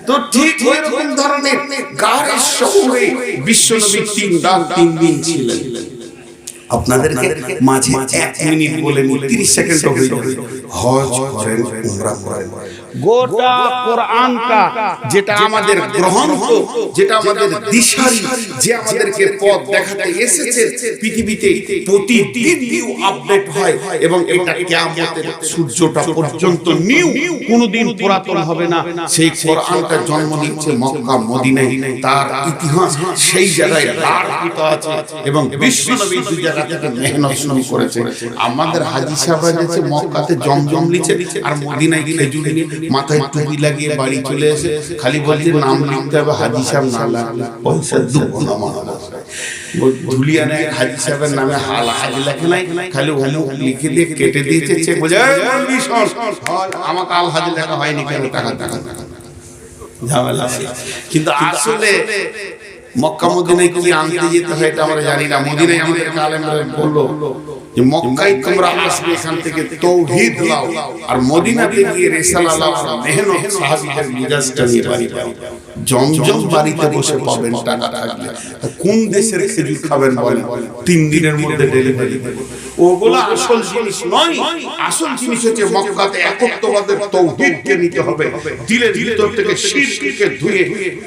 তো ঠিক এরকম ধরনের গারে শহরে বিশ্বনবী 3 রাত 3 দিন ছিলেন। আপনাদেরকে মাঝে 1 মিনিট বলে 30 সেকেন্ড হয়ে যাবে। হজ করেন, উমরা করেন, গোটা কোরআনটা যেটা আমাদের গ্রন্থ, যেটা আমাদের দিশারি, যে আমাদেরকে পথ দেখাতে এসেছে পৃথিবীতে, প্রতিদিন নিউ আপডেট হয় এবং এটা কিয়ামতের সূর্যটা পর্যন্ত নিউ, কোনোদিন পুরাতন হবে না। সেই কোরআনটা জন্ম নিচ্ছে মক্কা মদিনায়, তার ইতিহাস সেই জায়গায় লালিত আছে এবং বিশ্বনবী দুই জায়গা থেকে মেহনত শুরু করেছে। আমাদের হাজী সাহেবরা যাচ্ছে মক্কাতে জমজম লিখছে আর মদিনায় খেজুর নিয়ে মাথায় টুপি লাগিয়ে বাড়ি চলে এসে খালি বলছে নাম লিখতে হবে, হাজী সাহেব না লাগলে পয়সা দেবো না। ধুলিয়া নেয় হাজী সাহেবের নামে হাল হাজ লেখে নাই, খালি অমুক লিখে দিয়ে কেটে দিয়েছে, চেক বোঝা আমাকে আল হাজ লেখা হয়নি কেন, টাকা টাকা টাকা ঝামেলা। কিন্তু আসলে মক্কা মদিনায় কি আনতে যেতে হয় এটা আমরা জানি না। মদিনায় আমাদের আলেমরা বললো যে মক্কায় তোমরা আসবে, এখান থেকে তাওহীদ লাও, আর মদিনাতে গিয়ে রিসালাত লাও, মেহনত সাহাবীদের মিজাজটা নিয়ে বাড়ি বাড়ি জমজম বাড়িতে বসে পাবেন টাকা থাকলে। কোন দেশের খেজুর খাবেন বলেন? 3 দিনের মধ্যে ডেলিভারি। ওগুলো আসল জিনিস নয়। আসল জিনিস হচ্ছে মক্কাতে একত্ববাদের তাওহীদকে নিতে হবে, দিলের ভিতর থেকে শিরককে ধুয়ে।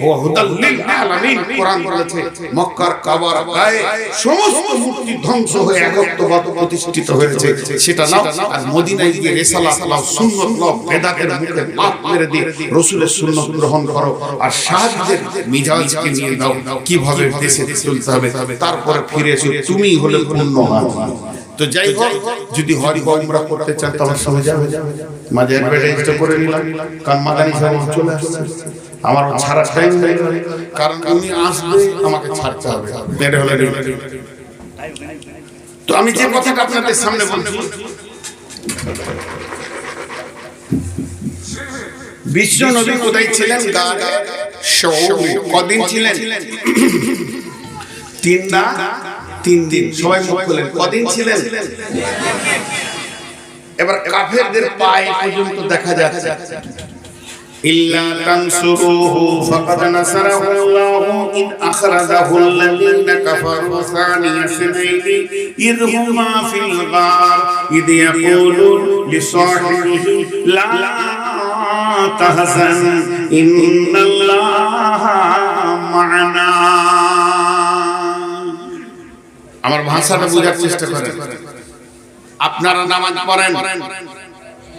ও হুদাল লিল আলামিন কোরআন বলেছে মক্কার কাবার গায়ে সমস্ত মূর্তি ধ্বংস হয়ে একত্ববাদ প্রতিষ্ঠিত হয়েছে, সেটা নাও। আর মদিনায় গিয়ে রিসালাত লাও, সুন্নাত লাও, বেদাতের মুখে লাত মেরে দিয়ে রাসূলের সুন্নাত গ্রহণ করো, আর সাহাবীদের মিজাজকে নিয়ে দাও কিভাবে দেশে চলতে হবে, তারপরে ফিরে এসো, তুমি হলে পূর্ণ হাজি। তো যাই হোক, যদি হজ বা উমরা করতে চান তো আমার সঙ্গে যাবে। মাঝে অ্যাডভার্টাইজটা করে নিলাম, কারণ মাদানী সাহেব চলে আসছে, আমার ছাড়া টাইম নেই, কারণ উনি আসবে আমাকে ছাড়তে হবে। এটা হলো তো আমি যে কথাটা আপনাদের সামনে বলছি, বিশ্ব নবী কোথায় ছিলেন? গাদা শৌরে। কদিন ছিলেন? 3 দিন। সবাই মুখ খুলেন। কদিন ছিলেন? এবার কাফেরদের পায়ে পর্যন্ত দেখা যাচ্ছে। ইল্লা তানসুরুহু ফাকাদ নাসারাহু আল্লাহু ইদ আখরাজাহু আল্লাযীনা কাফারু সানিয়া সিনাইনি ইদ হুমা ফিল গার ইদ ইয়াকুলু লিসাহিবিহি লা তাহজান ইন্নাল্লাহা মা'ানা। আমার ভাষাটা বোঝার চেষ্টা করেন। আপনারা নামাজ পড়েন,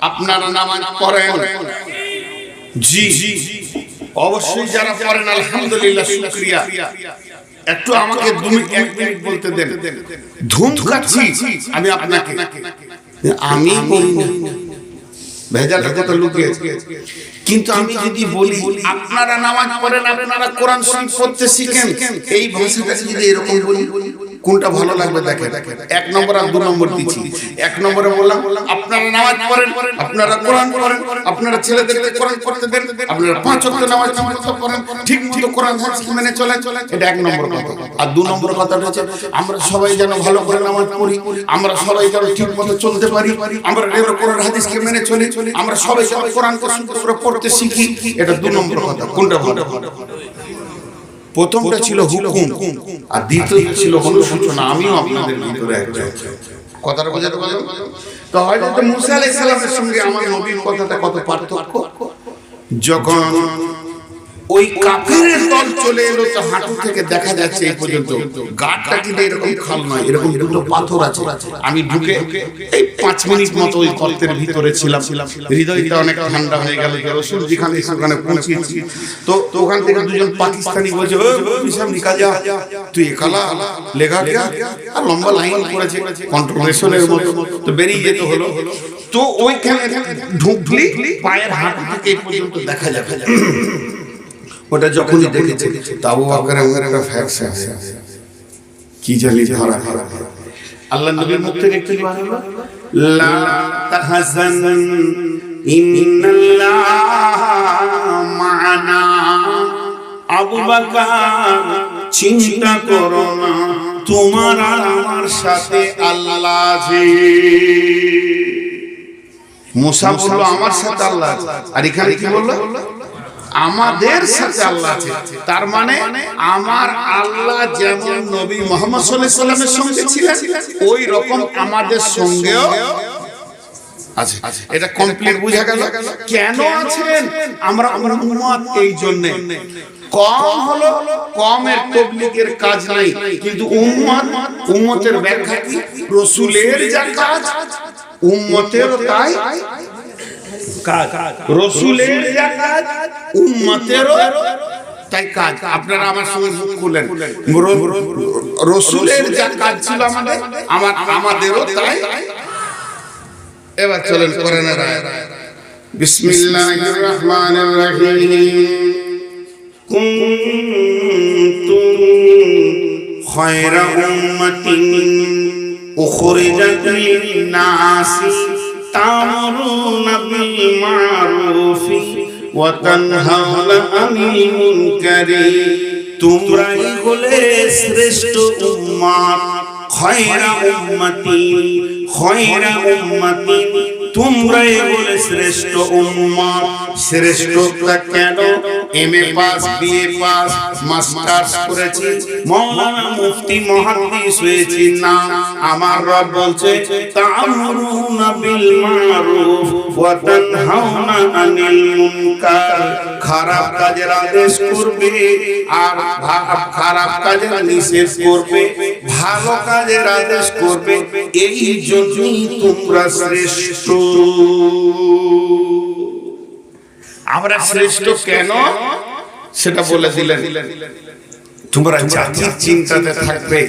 আপনারা নামাজ পড়েন, জি অবশ্যই যারা পড়েন আলহামদুলিল্লাহ, শুকরিয়া। একটু আমাকে 1 মিনিট বলতে দেন। ধুম খাচ্ছি আমি আপনাকে, আমি বলি না, ভেজালটা কত লুকিয়ে। কিন্তু আমি যদি বলি আপনারা নামাজ পড়েন, আপনারা কোরআন শরীফ পড়তে শিখেন, এই ভাষাটা যদি এরকম বলি কোনটা ভালো লাগবে দেখেন। 1 নম্বর আর 2 নম্বর দিচ্ছি। 1 নম্বরে বললাম আপনারা নামাজ পড়েন, আপনারা কোরআন পড়েন, আপনারা ছেলেদেরকে কোরআন পড়তে দেন, আপনারা 5 ওয়াক্ত নামাজ পড়েন, ঠিক মতো কোরআন হাদিস মেনে চলেন, এটা 1 নম্বর কথা। আর 2 নম্বর কথাটা হচ্ছে আমরা সবাই যেন ভালো করে নামাজ পড়ি, আমরা সবাই যেন ঠিক মতো চলতে পারি, আমরা কোরআন হাদিসকে মেনে চলি, আমরা সবাই যেন কোরআনকে শুদ্ধ করে পড়তে শিখি, এটা 2 নম্বর কথা। কোনটা ভালো? প্রথমটা ছিল হুকুম আর দ্বিতীয়টা ছিল অনুশোচনা। আমিও আপনাদের ভিতরে একজন। কথাটা বোঝাতে পারলাম? তো হযরত মুসা আলাইহিস সালামের সঙ্গে আমার নবীর কথাটা কত পার্থক্য। যখন ওই কাফেরের দল চলে এলো তো হাঁটু থেকে দেখা যাচ্ছে এই পর্যন্ত গাটটা কিন্তু এরকম খাল নয়, এরকম দুটো পাথর আছে। আমি ঢুকে এই 5 মিনিট মতো ওই গর্তের ভিতরে ছিলাম, হৃদয়টা অনেক ঠান্ডা হয়ে গেল। রাসূল যেখানে সেখানে পৌঁছেছি, তো ওখান থেকে দুজন পাকিস্তানি বলছে, ও বিশাম নিকা যা, তুই একালা লেগা গিয়া, আর লম্বা লাইন করেছে কন্ট্রোলেশনের মতো, তো বেরিয়ে যেতে হলো। তো ওইখানে ঢুকলি পায়ের হাঁটু থেকে এই পর্যন্ত দেখা যাবে। ওটা যখনই দেখেছে আবু বকর একটা ফ্যাক্স আছে, কি জানি ধরা ধরা। আল্লাহ নবীর মুখ থেকে কি বলল? লা তাহজান ইন্নাল্লাহা মা'ানা। আবু বকর চিন্তা করো না, তোমার আর আমার সাথে আল্লাহ আছে। মুসা বলল আমার সাথে আল্লাহ আছে, আর এখানে কি বলল? আমাদের সাথে আল্লাহ আছে। তার মানে আমার আল্লাহ যেমন নবী মুহাম্মদ সাল্লাল্লাহু আলাইহি ওয়াসাল্লামের সঙ্গে ছিলেন, ওই রকম আমাদের সঙ্গেও আচ্ছা, এটা কমপ্লিট বুঝা গেল। কেন আছেন আমরা উম্মত? এই জন্য কম হলো, কমের তাবলীগের কাজ নাই, কিন্তু উম্মতের ব্যাখ্যা কি? রাসূলের যা কাজ উম্মতেরও তাই কাজ, রাসূলের যা কাজ উম্মতেরও তাই কাজ। আপনারা আমার সঙ্গে মুখ খুলেন, রাসূলের যা কাজ ছিল আমাদেরও তাই। এবার চলেন কোরআনের আয়াত। বিসমিল্লাহির রহমানির রহিম। কুনতুম খায়রা উম্মাতিন উখরিজাত লিন-নাসি তা'মুরুনা বিল মা'রুফি ওয়া তানহাউনা আনিল মুনকারি। তোমরাই হলে শ্রেষ্ঠ উম্মত। খায়রা উম্মতি, খায়রা উম্মতি, তোমরাই হলে শ্রেষ্ঠ উম্মত। শ্রেষ্ঠতা কেন? MA pass, BA pass, masters করেছি, মাওলানা মুফতি মুহাদ্দিস হয়েছি না। আমার রব বলছে তা'মুরুনা বিল মা'রুফ ওয়া তানহাউনা আনিল মুনকার। খারাপ কাজের আদেশ করবে আর খারাপ কাজের নিষেধ করবে, ভালো কাজের আদেশ করবে। এই জন্যই তোমরা শ্রেষ্ঠ। আমরা শ্রেষ্ঠ কেন সেটা বলে দিলেন। তোমরা জাতির চিন্তাতে থাকবে,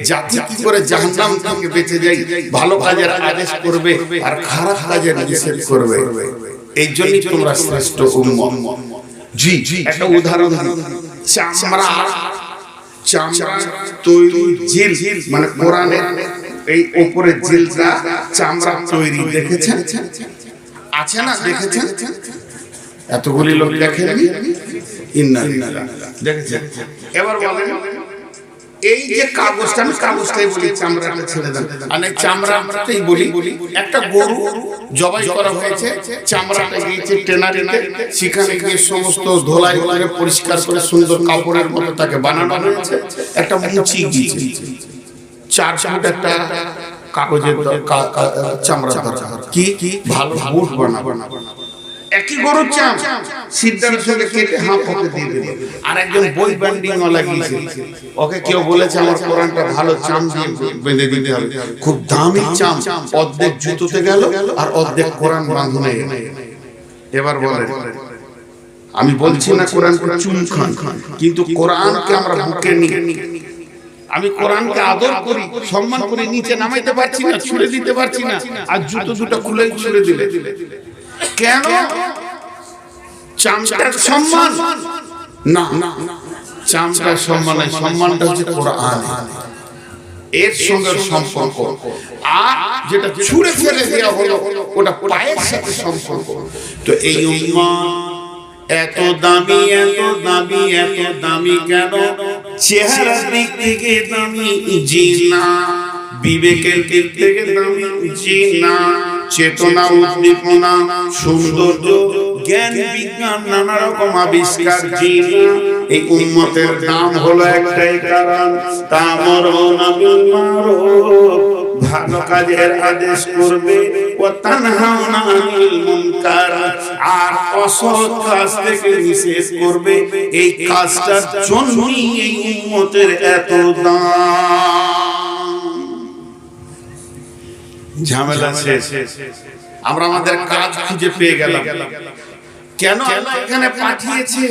জাতি কি করে জাহান্নাম থেকে বেঁচে যায়, ভালো কাজের আদেশ করবে আর খারাপ কাজের নিষেধ করবে। এই জন্যই তোমরা শ্রেষ্ঠ উম্মত। জি, একটা উদাহরণ দিই। চামড়া তৈরি জিল, মানে কোরআনের এই উপরে জিলটা চামড়া তৈরি, দেখেছেন? আছে না? দেখেছেন? এতগুলি লোক দেখেননি? দেখেছেন? এবার বলেন, এই যে কাগজটা, আমি কাগজটাই বলি, চামড়াটা ছেড়ে দেন, আর চামড়াটাই বলি। একটা গরু জবাই করা হয়েছে, চামড়াটা গিয়েছে টেনারিতে, সেখানে গিয়ে সমস্ত ধোলাই করে পরিষ্কার করে সুন্দর কাপড়ের মতো তাকে বানানো হয়েছে। একটা মুচি গিয়েছে, 4 ফুট একটা কাগজের চামড়া দরকার, কি ভালো বুট বানাবো। একই গরুর চাম সিদ্ধার সঙ্গে কেটে ওকে দিয়ে দিল। আর একজন বই বাইন্ডিং ওয়ালা গিয়েছে, ওকে কেউ বলেছে আমার কোরআনটা ভালো চাম দিয়ে বেঁধে দিতে হবে। খুব দামি চাম, অর্ধেক জুতোতে গেল আর অর্ধেক কোরআন বাঁধনে। এবার বলে, আমি বলছি না কোরআনকে চুন খান, কিন্তু কোরআনকে আমরা বুকে নিয়ে, আমি কোরআনকে আদর করি, সম্মান করি, নিচে নামাইতে পারছি না, ছুঁড়ে দিতে পারছি না, আর জুতো দুটো খুলে ছুঁড়ে দিলে। কেন? চামড়ার সম্মান না, চামড়ার সম্মান, সম্মানটা হচ্ছে কোরআন, এর সঙ্গে সম্পর্ক। আর যেটা ছুঁড়ে ফেলে দেওয়া হলো ওটা পায়ের সাথে সম্পর্ক। তো এই উম্মাহ এত দামি, এত দামি, এত দামি কেন? চেহারার দিক থেকে দামি জি না, বিবেকের দিক থেকে দামি জি না, চেতনা, উদ্দীপনা, সৌন্দর্য, জ্ঞান, বিজ্ঞান, নানা রকম আবিষ্কার জি না। এই উম্মতের দাম হলো একটাই কারণ, তা'মুরুনা বিল মা'রুফ, ভালো কাজের আদেশ করবে, ওয়া তানহাউনা আনিল মুনকার, আর অসৎ কাজ থেকে নিষেধ করবে। এই কাজটার জন্যই এই উম্মতের এত দাম। ঝামেলা শেষ, আমরা আমাদের কাজ খুঁজে পেয়ে গেলাম। কেন আল্লাহ এখানে পাঠিয়েছে?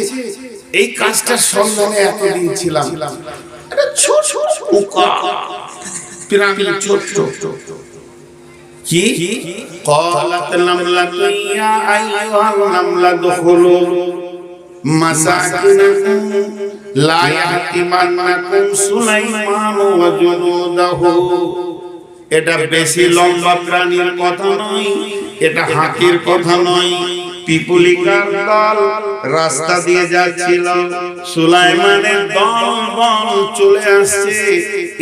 এই কাজটার সন্ধানে এতদিন ছিলাম। এটা ছোট পোকা, পিরামিড ছোট কি ক্বালাত নামলাতু ইয়া আইয়ুহাল নামলা দুখুলু মাসাকিনাকুম লা ইয়াতিমান্নাকুম সুলাইমান ওয়া জুনুদাহু। এটা বেশি লম্বা প্রাণীর কথা নয়, এটা হাতির কথা নয়। পিপুলিকার দল রাস্তা দিয়ে যাচ্ছিল, সুলাইমানের দল চলে আসছে,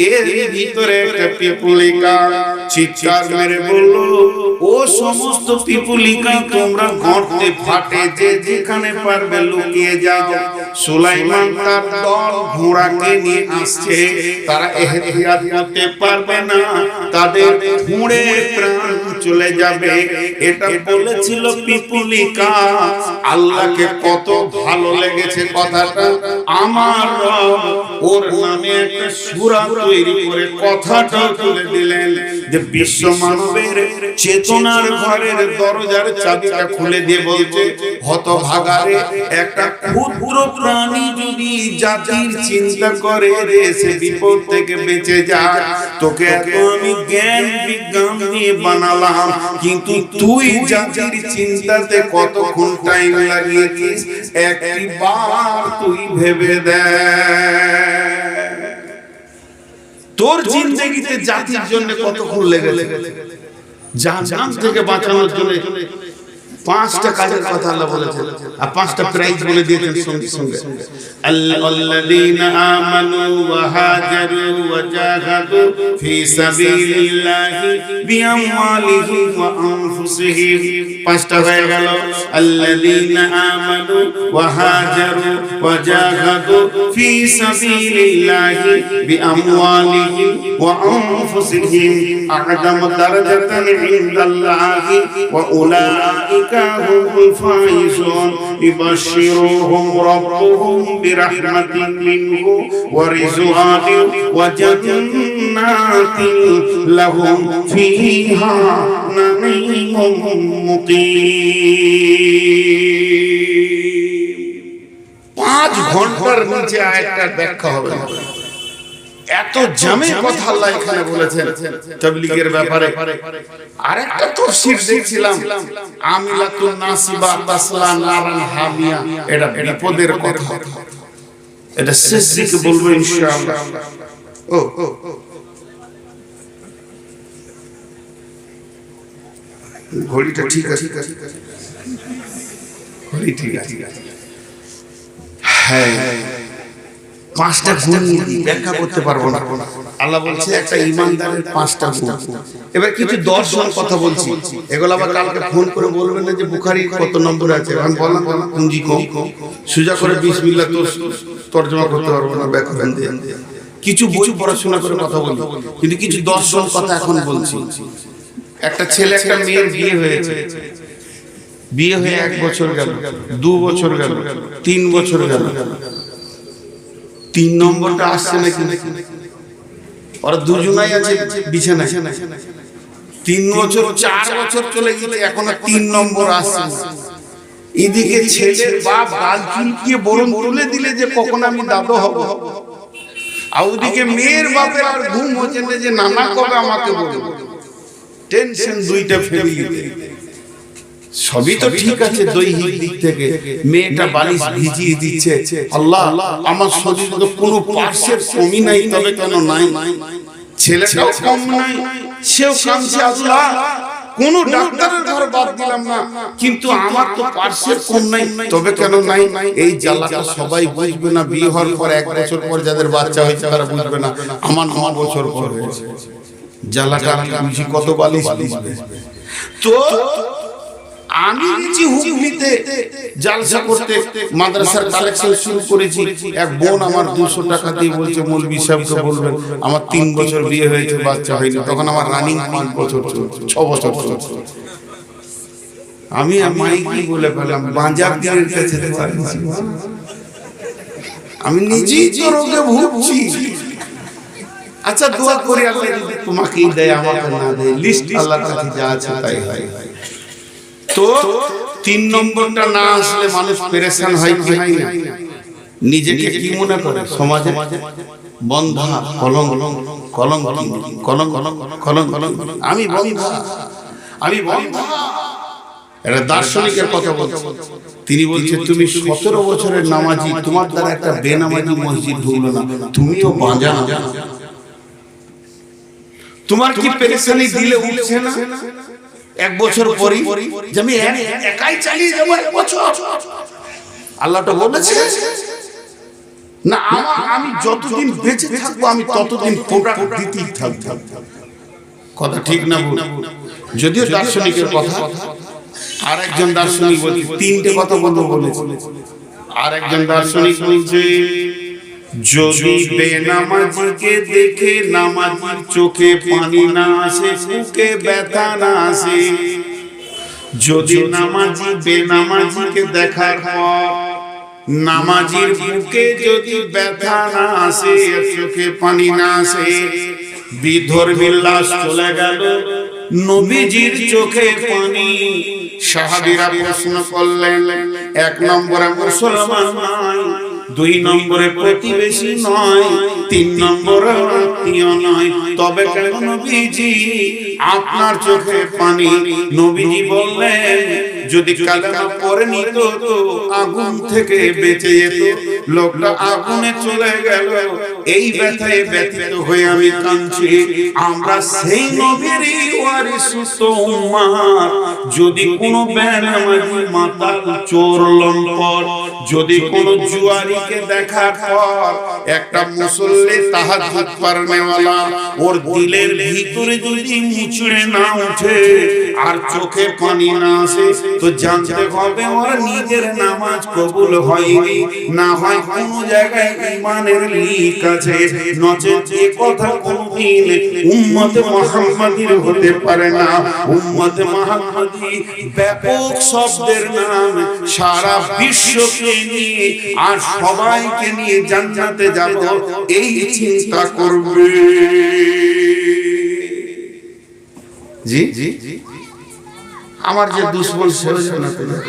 এর ভিতরে একটা পিপুলিকা চিৎকার মেরে বলল, ও সমস্ত পিপুলিকা তোমরা গর্তে ফাটে যে যেখানে পারবে লুকিয়ে যাও। সুলাইমান তার দল ঘোড়াকে নিয়ে আসছে, তারা এহতিয়াত করতে পারবে না, তাদের ঘুরে প্রাণ চলে যাবে। এটা বলেছিল পিপুলিকা। আল্লাহকে কত ভালো লেগেছে কথাটা। আমার রব ওর নামে একটা সূরা তৈরি করে কথাটা তুলে দিলেন যে বিশ্ব মানবের চেতনার ঘরের দরজার চাবিটা খুলে দিয়ে বলছে, হতভাগারে একটা ক্ষুদ্র প্রাণী যদি জাতির চিন্তা করে রে সে বিপদ থেকে বেঁচে যায়, তোকে এত আমি জ্ঞান বিজ্ঞান দিয়ে বানালাম, কিন্তু তুই জাতির চিন্তাতে কতক্ষণ টাইম লাগিয়েছিস একবার তুই ভেবে দেখ। তোর জিন্দেগিতে জাতির জন্য কতক্ষণ লেগেছে, জাহান্নাম থেকে বাঁচানোর জন্য। 5টা কাজের কথা আল্লাহ বলেছেন আর 5টা প্রাইজ বলে দিয়েছেন সঙ্গে সঙ্গে। আল্লাযীনা আমানু ওয়া হাজারু ওয়া জাহাদু ফি সাবিলিল্লাহি বিআমওয়ালিহিম ওয়া আনফুসিহিম। 5টা হয়ে গেল। আল্লাযীনা আমানু ওয়া হাজারু ওয়া জাহাদু ফি সাবিলিল্লাহি বিআমওয়ালিহিম ওয়া আনফুসিহিম আ'যাম দারাজাতান ইনদাল্লাহি ওয়া উলাইকা هم الفائزون يبشرهم ربهم برحمة منه ورضوان وجنات لهم فيها نعيم مقيم। 5 ঘন্টার নিচে আয়াতটার ব্যাখ্যা হবে না। এত জামে কথা আল্লাহ এখানে বলেছেন তাবলীগের ব্যাপারে। আরেকটা তাফসীর দেখছিলাম, আমিলাতুন নাসিবা তাসলা নারান হামিয়া, এটা বিপদের কথা। এটা শেষ দিকে বলবো ইনশাআল্লাহ। ও ঘড়িটা ঠিক আছে, ঘড়ি ঠিক আছে। হ্যাঁ, 5টা গুণ ব্যাখ্যা করতে পারবো না। আল্লাহ বলছে একটা ঈমানদারের 5টা গুণ। এবার কিছু দর্শন কথা বলছি, এগুলো আবার কালকে ফোন করে বলবেন না যে বুখারী কত নম্বরে আছে। আমি বললাম পুঁজি কম, সুজা করে বিসমিল্লাহ তো তরজমা করতে পারবো না ব্যাখ্যা দিয়ে। কিছু বই পড়াশোনা করে কথা বলি, কিন্তু কিছু দর্শন কথা এখন বলছি। একটা ছেলে একটা মেয়ের বিয়ে হয়েছে, বিয়ে হয়ে 1 বছর গেল, 2 বছর গেল, 3 বছর গেল, 3 নম্বরটা আসছে নাকি? ওরা দুজনাই আছে বিছানায়। 3 বছর 4 বছর চলে গেলে এখনো 3 নম্বর আসছে। এদিকে ছেলের বাপ গাল চুলকিয়ে বরণ তুলে দিলে যে কখন আমি দাদু হব, আর ওদিকে মেয়ের বাপের আর ঘুম হচ্ছে না যে নানা কবে আমাকে বলবে। টেনশন 2টা ফ্যামিলিতে। সবই তো ঠিক আছে দৈহিক দিক থেকে, মেয়েটা বালিশ ভিজিয়ে দিচ্ছে, আল্লাহ আমার শরীরে তো কোনো পার্শ্বের কমি নাই, তবে কেন নাই? ছেলেটাও কম নাই, সেও কাঁদছে, আল্লাহ কোন ডাক্তারের ঘর বাদ দিলাম না, কিন্তু আমার তো পার্শ্বের কম নাই, তবে কেন নাই? এই জ্বালাটা সবাই বুঝবে না। বিয়ে হওয়ার পর 1 বছর পর যাদের বাচ্চা হয়েছে তারা বুঝবে না। আমার 9 বছর পর হয়েছে, জ্বালাটা বুঝি কত বালিশ ভিজবে। তো আমি গেছি হুগলিতে জালসা করতে, মাদ্রাসার কালেকশন শুরু করেছি। এক বোন আমার 200 টাকা দিয়ে বলছে মৌলভী সাহেবকে বলবেন আমার 3 বছর বিয়ে হয়েছে, বাচ্চা হয়নি। তখন আমার রানিং 5 বছর চলছে, 6 বছর চলছে। আমি মাইকি বলে ফেললাম, বাজার দিয়ে যেতে পারি, আমি নিজেই তো রোগে ভুগছি। আচ্ছা দোয়া করি আল্লাহ যদি তোমাকেই দেয়, আমাকে না দেয়, লিস্ট আল্লাহর কাছে যা আছে তাই হয়। তো 3 নম্বরটা না আসলে মানুষ পেরেশান হয় কি হয় না? নিজেকে কি মনে করে? সমাজে বন্ধা, কলঙ্ক, কলঙ্ক, কলঙ্ক, কলঙ্ক, আমি বন্ধা, আমি বন্ধা। এটা দার্শনিকের কথা বলছে। তিনি বলছে তুমি 17 বছরের নামাজি, তোমার দ্বারা একটা বেনামাজি মসজিদ ঢুকলো না, তুমিও বাঁজা না। তোমার কি পেরেশানি দিলে উঠছে না? 1 বছর পরই যে আমি একাই চালিয়ে যাবো 1 বছর, আল্লাহটা বলেছে না। আমি যতদিন বেঁচে থাকবো আমি ততদিন প্রোডাক্ট দিতেই থাকবো। কথা ঠিক না? যদিও দার্শনিকের কথা। আর একজন দার্শনিক বলছে 3টে কথা বলবো বলেছে। আরেকজন দার্শনিক বলছে যদি বেনামাজিকে দেখে নামাজির চোখে পানি না আসে, বুকে ব্যথা না আসে, যদি নামাজি বেনামাজিকে দেখার পর নামাজির বুকে যদি ব্যথা না আসে, চোখে পানি না আসে, বিধর্মীর লাশ চলে গেল, নবীজির চোখে পানি। সাহাবীরা প্রশ্ন করলেন, এক নম্বরে মুসলমান নয়, দুই নম্বরে প্রতিবেশী নয়, তিন নম্বরে আত্মীয় নয়, তবে কেন নবীজি আপনার চোখে পানি? নবীজি বললেন যদি কালেমা পড়ে নিত তো আগুন থেকে বেঁচে যেত, লোকটা আগুনে চলে গেল, এই ব্যথায় ব্যথিত হয়ে আমি কাঁদছি। আমরা সেই নবীরই ওয়ারিস উম্মাহ। যদি কোনো বেনামাজি মাতাল চোর লম্পট, যদি কোনো জুয়ারিকে দেখার পর একটা মুসল্লি তাহাজ্জুদ পড়নেওয়ালা ওর দিলের ভিতরে যদি মুচড়ে না উঠে আর চোখে পানি না আসে, তো জানতে হবে ওর নিজের নামাজ কবুল হয়নি, না হয় কোনো জায়গায় ঈমানের লিক আছে, নচেত এ কথা কোনদিন উম্মতে মুহাম্মাদীর হতে পারে না। উম্মতে মুহাম্মাদী ব্যাপক শব্দের নাম, সারা বিশ্বকে নিয়ে আর সবাইকে নিয়ে জান্নাতে যাব এই চিন্তা করবে। জি জি আমার যে দুশ্মন সেও জান্নাতে যাবে,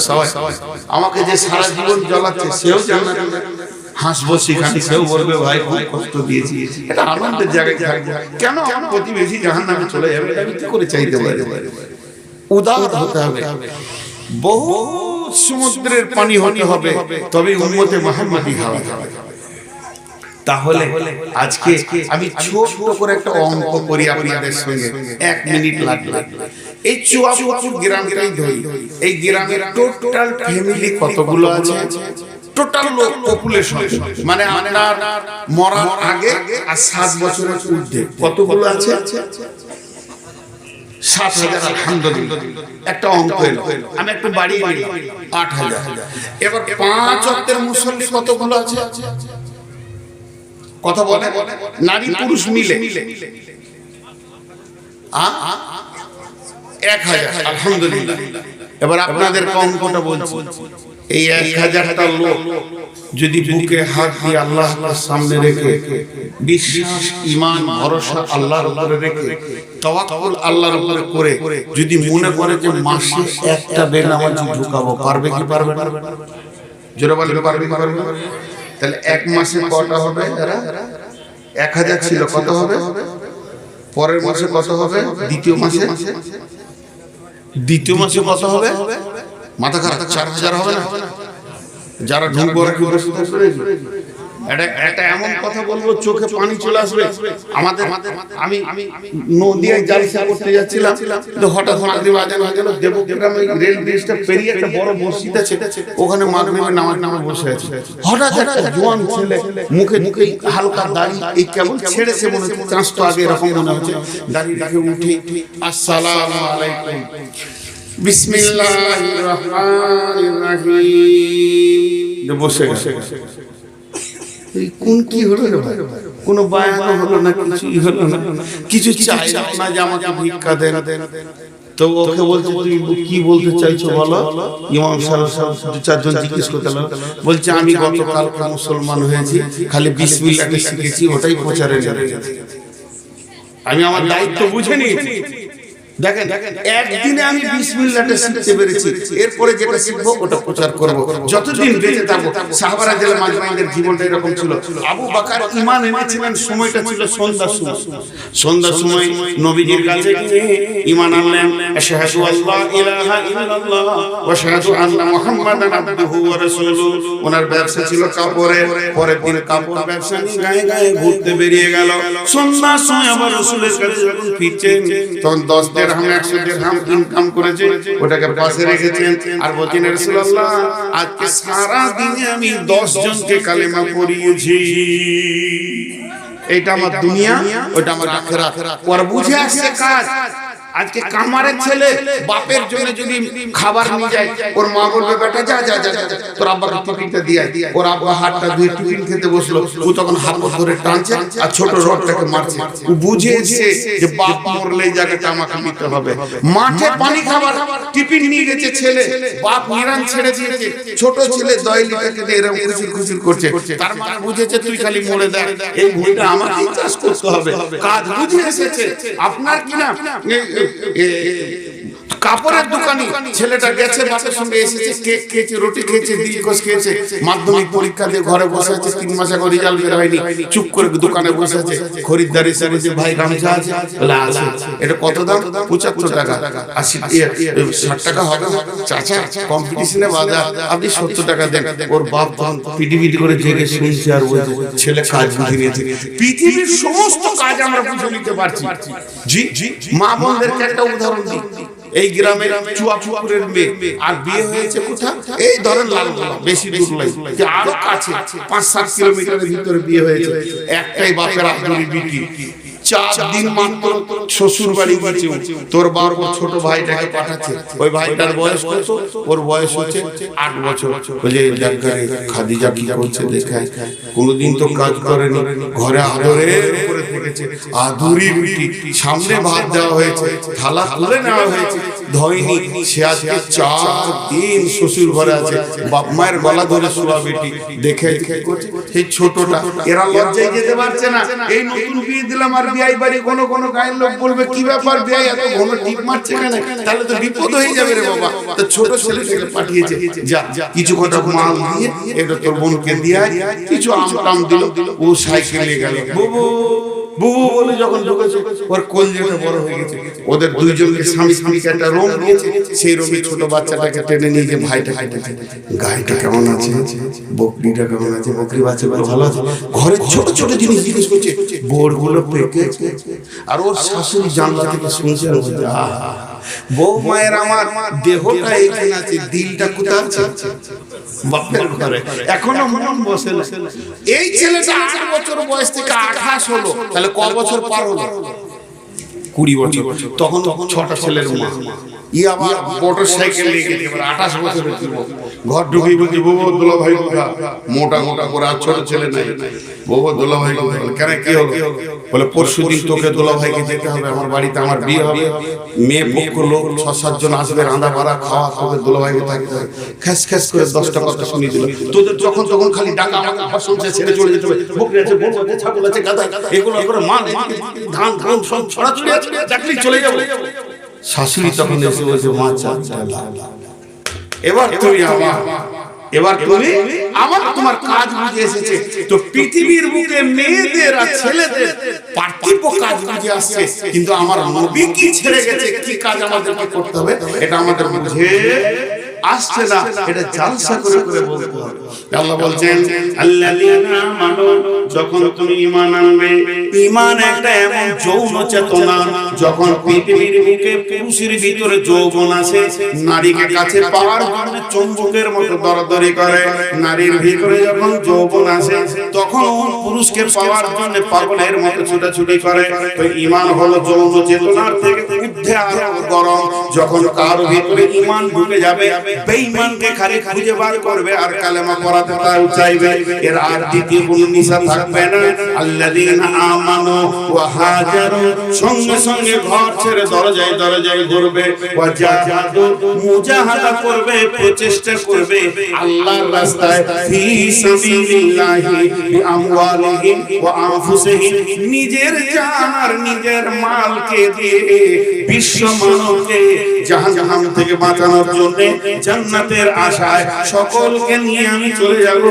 সবাই আমাকে যে সারা জীবন জ্বালাচ্ছে সেও জান্নাতে যাবে, হাসবো সেখানে সেও বলবে ভাই খুব কষ্ট দিয়েছি, এটা আনন্দের জায়গায় থাকবে। কেন আমার প্রতিবেশী জাহান্নামে চলে যাবে আমি কি করে চাইতে পারি? উদার হতে হবে, বহু সমুদ্রের পানি হতে হবে, তবে উম্মতে মুহাম্মাদী হওয়া যাবে। তাহলে আজকে আমি ছোট করে একটা অঙ্ক করি আপনাদের সঙ্গে, 1 মিনিট লাগবে। এই চুয়াপুর গ্রামটাই ধরি, এই গ্রামের টোটাল ফ্যামিলি কতগুলো আছে? টোটাল লোক পপুলেশন মানে আপনার মরার আগে আর 7 বছরের ঊর্ধ্বে কতগুলো আছে? 7,000। আলহামদুলিল্লাহ, একটা অঙ্ক এলো, আমি একটু বাড়িয়ে নিলাম 8,000। এবার 5 ওয়াক্তের মুসল্লি কতগুলো আছে? কথা বলে নারী পুরুষ মিলে 1,000। আলহামদুলিল্লাহ। এবার আপনাদের অঙ্কটা বলছি, এই 1,000টা লোক যদি বুকে হাত দিয়ে আল্লাহর সামনে রেখে বিশ্বাস, ঈমান, ভরসা আল্লাহর উপরে রেখে তাওয়াক্কুল আল্লাহর উপরে করে যদি মনে করে যে মাসে একটা বেনামাজি ঢুকাবো, পারবে কি পারবে না? জোরে বলেন পারবে কি পারবে না? তাহলে এক মাসে কটা হবে? 1,000 ছিল, কত হবে? পরের মাসে কত হবে? দ্বিতীয় মাসে কত হবে? মাথা খারাপ, 4,000 হবে না? যারা ঢুকবো একটা এমন কথা বলবো চোখে পানি চলে আসবে আমাদের। আমি নদিয়ায় জালসা করতে যাচ্ছিলাম, তো হঠাৎ আজান হয়ে গেল, দেবগ্রামে রেল ব্রিজটা পেরিয়ে একটা বড় মসজিদ আছে, ওখানে মাগরিবের নামাজ পড়ে আছে। হঠাৎ একটা জোয়ান ছেলে, মুখে হালকা দাড়ি, এই কেবল ছেড়েছে মনে হচ্ছে, চাঁচটা আগে এরকম মনে হচ্ছে, দাড়ি রেখে উঠে আসসালামু আলাইকুম, বিসমিল্লাহির রহমানির রহিম বসে গেছে। কোন কি হলো রে ভাই? কোনো বায়ান হলো না, কিছুই হলো না, কিছু চাই না যে আমাকে ভিক্ষা দেন। তো ওকে বলছে তুই কি বলতে চাইছো বলো? ইমাম সাহেব 2-4 জন জিজ্ঞেস করতে লাগলো, বলছে আমি গতকাল মুসলমান হয়েছি, খালি বিসমিল্লাহটা শিখেছি, ওটাই প্রচারে লেগেছি। আমি আমার দায়িত্ব বুঝে নিয়েছি। দেখেন একদিনে আমি বিসমিল্লাহটা শিখতে পেরেছি, এরপরে যেটা শিখবো ওটা প্রচার করব যতদিন বেঁচে থাকবো। সাহাবারা জেলা মাজমাইদের জীবনটা এরকম ছিল। আবু বকর ঈমান এনেছিলেন, সময়টা ছিল সন্ধ্যার সময় নবীজির কাছে গিয়ে ঈমান আনলেন, আশহাদু আল্লা ইলাহা ইল্লাল্লাহ ওয়া আশহাদু আন্না মুহাম্মাদান আবদুহু ওয়া রাসূলুহু। ওনার ব্যবসা ছিল কাপড়ের, পরের দিন কাপড় ব্যবসা নিয়ে গায়ে গায়ে ঘুরতে বেরিয়ে গেল। সন্ধ্যার সময় আবার রাসূলের কাছে যখন ফিরছেন, তখন 10 দিরহাম 100 দিরহাম ইনকাম করেছে, ওটাকে পাশে রেখেছেন আর বলছেন রাসূলুল্লাহ আজকে সারা দিনে আমি 10 জনকে কালেমা পড়িয়েছি। এটা আমার দুনিয়া, ওটা আমার আখিরাত। ওর বুঝে আসছে কাজ, আজকে কামারের ছেলে বাপের জন্য যদি খাবার নিয়ে যায়, ওর মা বলবে বেটা যা যা যা তোর আব্বাকে টিফিনটা দিয়ে আয়। ওর আব্বা হাতটা ধুয়ে টিফিন খেতে বসলো, ও তখন হাত ধরে টানছে আর ছোট রডটাকে মারছে। ও বুঝে এসেছে যে বাপ মরলে এই জায়গাটা আমাকে নিতে হবে। মাঠে পানি খাবার টিফিন নিয়ে গেছে ছেলে, বাপ নিরান ছেড়ে দিয়েছে, ছোট ছেলে দয়লিটাকে দিয়ে এরকম খুশির খুশির করছে। তার মা বুঝেছে তুই খালি মরে দেখ, এই ভুলটা আমাকেই চাষ করতে হবে। কাজ বুঝে এসেছে। আপনার কিনা কাপড়ের দোকানি ছেলেটা গেছে, বাপের সঙ্গে এসেছে, কেক খেয়েছে, রুটি খেয়েছে, দিলকোষ খেয়েছে, মাধ্যমিক পরীক্ষা দিয়ে ঘরে বসে আছে, 3 মাস আগে রেজাল্ট বের হয়নি, চুপ করে দোকানে বসে আছে। খরিদ্দার এসে বলছে ভাই গামছা আছে? আছে। এটা কত দাম? 75 টাকা। 60 টাকা হবে চাচা, কম্পিটিশনে বাজার, আপনি 70 টাকা দেন। ওর বাপ তখন পিটিপিটি করে জেগে শুনছে আর বলছে ছেলে কাজ বুঝে নিয়েছে। পৃথিবীর সমস্ত কাজ আমরা বুঝে নিতে পারছি। জি জি, মা বোনদেরকে একটা উদাহরণ দিই। এই গ্রামের চুয়াপুকুরের মেয়ে আর বিয়ে হয়েছে কোথায়? এই ধরেন লালগোলা, বেশি দূর নাই, আরো কাছে 5-7 কিলোমিটারের ভিতরে বিয়ে হয়েছে। একটাই বাপের আদরি বিটি। 4 দিন মাত্র শ্বশুর বাড়ি গেছে। তোর বাবার ছোট ভাইটাকে পাঠাচ্ছে। ওই ভাইটার বয়স কত? ওর বয়স হচ্ছে 8 বছর। বলে খাদিজা কি করছে দেখায়, কোনোদিন তো কাজ করেনি, ঘরে আদরের উপরে থেকেছে। আদুরি বিটি, সামনে ভাত দেওয়া হয়েছে, থালা তুলে নেওয়া হয়েছে, ধয়নি। সে আজকে 4 দিন শ্বশুর ঘরে আছে, বাপ মায়ের গলা ধরে শোয়া বেটি। দেখে সেই ছোটটা, এরা লজ্জায় যেতে পারছে না। এই নতুন বিয়ে দিলাম আর বিয়াই বাড়ি কোন কোন গায়ের লোক বলবে কি ব্যাপার বিয়াই এত ঘন টিপ মারছে কেন? তাহলে তো বিপদ হয়ে যাবে রে বাবা। তো ছোট ছেলেটাকে পাঠিয়েছে, যা কিছু কটা মাল দিয়ে এটা তোর বোনকে দিয়ে কিছু আম টাম দিল। ও সাইকেলে গেল, বুবু বুবু বলে যখন ঢুকেছে, ওর কলজেটা বড় হয়ে গেছে। ওদের দুইজনকে স্বামী স্ত্রীকে একটা রুম দিয়েছে, সেই রুমে ছোট বাচ্চাটাকে টেনে নিয়ে গিয়ে ভাইটা খাইতেছে। গাইটা কেমন আছে, বকরিটা কেমন আছে, বকরি বাচ্চাগুলো ভালো আছে। ঘরে ছোট ছোট জিনিস জিজ্ঞেস করছে, বোরগুলো পেকেছে। আর ওর শাশুড়ি জানলা থেকে শুনছে, বউ মায়ের আমার দেহটা এইখানে আছে, দিলটা কোথায় আছে? বাপের ঘরে। এখনো মন বসে না। এই ছেলেটা 8 বছর বয়স থেকে 28 হলো, তাহলে ক বছর পার হলো? 20 বছর। তখন 6টা ছেলের মা। ই আবার মোটর সাইকেল নিয়ে গেছে, 28 বছরের যুবক। ঘর ঢুকে বলছে, বউ দোলা ভাই কোথা? মোটা মোটা করে, আর ছোট ছেলে নাই। বউ দোলা ভাই কোথা? কেন কি হলো? বলে পরশুদিন তোকে দোলা ভাইকে যেতে হবে, আমার বাড়িতে আমার বিয়ে হবে, মেয়ে পক্ষ লোক 6-7 জন আসবে, রান্না বাড়া খাওয়া, তোকে দোলা ভাইকে থাকতে হবে। খ্যাস খ্যাস করে 10টা কথা শুনিয়ে দিল। তোদের যখন তখন খালি ডাকা আমাকে ভাষণে ছেড়ে চলে যেতে হবে। বকরি আছে, গরু আছে, ছাগল আছে, গাধা, এগুলো করে মাল ধান ধান সব ছড়াছড়ি আছে, চাকরি চলে যাবে। শাশুড়ি তখন এসে বলছে, মা চাচা এবার তুমি আমার তোমার কাজ বুঝে এসেছে। তো পৃথিবীর বুকে মেয়েদের আর ছেলেদের পার্থিব কাজ বুঝে আসছে, কিন্তু আমার নবী কি ছেড়ে গেছে, কি কাজ আমাদেরকে করতে হবে, এটা আমাদের বুঝে আসছে না। এটা জালসা করে করে বলতে হবে। আল্লাহ বলছেন, আল্লাযীনা আমানু, যখন তুমি ঈমান আনবে। ঈমান একটা এমন যৌন চেতনা, যখন পৃথিবীর বুকে পুরুষের ভিতরে যৌবন আছে, নারীকে কাছে পাওয়ার জন্য চুম্বকের মতো দরদরি করে। নারীর ভিতরে যখন যৌবন আসে, তখন পুরুষকে পাওয়ার জন্য পাগলের মতো ছুটাছুটি করে। তো ঈমান হলো যৌন চেতনার থেকে ঊর্ধ্বে আরো গরম। যখন কারো ভিতরে ঈমান ঢুকে যাবে, বেঈমানকে খালি খুঁজে বার করবে আর কালেমা পড়াতে তাও চাইবে। এর আর দ্বিতীয় কোনো নিশা থাকবে না। আল্লাযীনা আমানু ওয়া হাজারু, সঙ্গে সঙ্গে ঘর ছেড়ে দরজায় দরজায় ঘুরবে। ওয়া জাহাদু, মুজাহাদা করবে, প্রচেষ্টা করবে আল্লাহর রাস্তায়। ফি সাবিলিল্লাহি বিআমওয়ালিহিম ওয়া আনফুসিহিম, নিজের জান আর নিজের মালকে দিয়ে বিশ্ব মানবকে জাহান্নাম থেকে বাঁচানোর জন্য, জান্নাতের আশায় সকলকে নিয়ে আমি চলে যাব।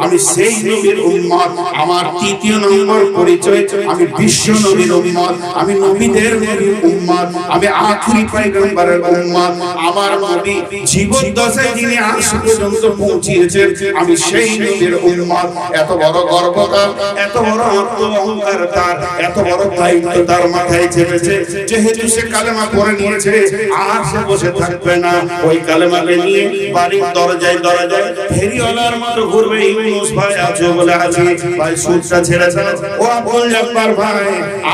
আমি সেই নবীর উম্মত। আমার 3য় নম্বর পরিচয়, আমি বিশ্ব নবীর উম্মত, আমি নবীদের নবীর উম্মত, আমি আখিরি পয়গম্বরের উম্মত। আমার নবী জীবন দশায় যিনি আজ পর্যন্ত পৌঁছিয়েছেন, আমি সেই নবীর উম্মত। এত বড় গর্বতা, এত বড় অহংকার তার, এত বড় দায়িত্ব তার মাথায় চেপেছে। যেহেতু সে কালেমা পড়ে নিয়েছে, আর সে বসে থাকবে না। ওই কালেমাকে নিয়ে বাড়ির দরজায় দরজায় ফেরিওয়ালার মতো ঘুরবে। ইউনুস ভাই আছো বলে আছি, ভাই সুদটা ছেড়েছে। ও আবুল জব্বার ভাই,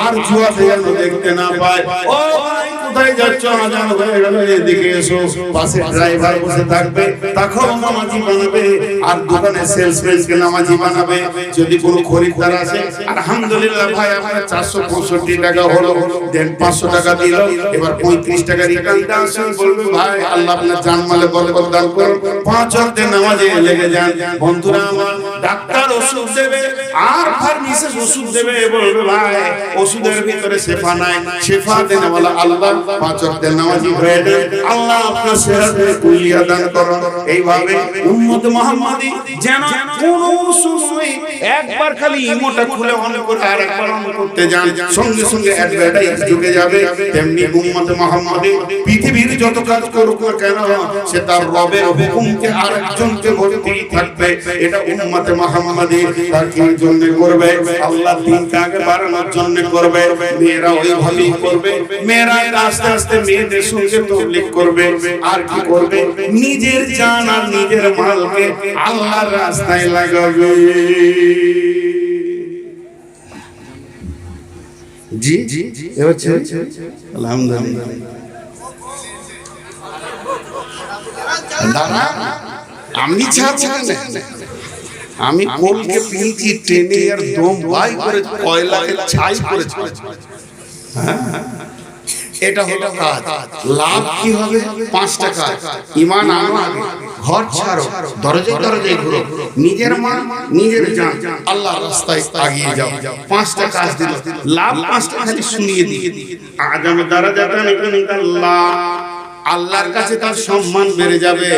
আর জুয়াতে যেন দেখতে না পায়। ও ভাই কোথায় যাচ্ছ, আজান হয়ে গেল, এদিকে এসো। পাশে ড্রাইভার বসে থাকবে, তাকেও নামাজি বানাবে, আর দোকানে সেলসম্যানকে নামাজি বানাবে। যদি কোনো খরিদ্দার আসে, আলহামদুলিল্লাহ ভাই আপনার 465 টাকা হলো, দেন 500 টাকা দিল, এবার 35 টাকা রিটার্ন দাও, বলবে ভাই আল্লাহ আপনার জানমালে বরকত দান করুন, 5 ওয়াক্ত নামাজে লেগে যান। বন্ধুরা আমার, ডাক্তার ওষুধ দেবে আর ফার্মেসিস্ট ওষুধ দেবে, বলবে ভাই ওষুধের ভিতরে শেফা নাই, শেফা দেন ওয়ালা আল্লাহ, 5 ওয়াক্ত নামাজি হয়ে যান, আল্লাহ আপনার সেহতের কুলিয়া দান করুন। এইভাবে উম্মত মুহাম্মাদি যেন কোনো সময় একবার খালি ইমোটা খুলে অন করে আর একবার অন করতে যান, সঙ্গে সঙ্গে অ্যাডভার্টাইজ ঢুকে যাবে। তেমনি উম্মত মুহাম্মাদি পৃথিবীর যত কাজ করুক না কেন, সে তার রবের হুকুমকে আরেকজনকে বলতেই থাকবে। এটা উম্মত মুহাম্মাদি তার কি জন্য করবে? আল্লাহ দ্বীনকে আগে বাড়ানোর জন্য করবে। মেয়েরা ওইভাবেই করবে, মেয়েরা আস্তে আস্তে মেয়েদের সঙ্গে তাবলীগ করবে। আর কি করবে? নিজের জান আর নিজের মালকে আল্লাহর রাস্তায় লাগাবে। জি জি হচ্ছে আলহামদুলিল্লাহ। দাদা আমি ছাড়বো না, আমি কোলকে পিলছি ট্রেনে আর দম বাই করে কয়লাকে ছাই করেছি। এটা হলো কাজ। লাভ কি হবে? 5 টাকা। ঈমান আনো আগে, ঘর ছাড়ো, দরজায় দরজায় ঘুরো, নিজের মা নিজের জান আল্লাহর রাস্তায় এগিয়ে যাও। 5টা কাজ দিল, লাভ 5টা খালি শুনিয়ে দিয়ে। আজ আমি দারাজাতান ইনশাআল্লাহ, আল্লাহর কাছে তার সম্মান বেড়ে যাবে।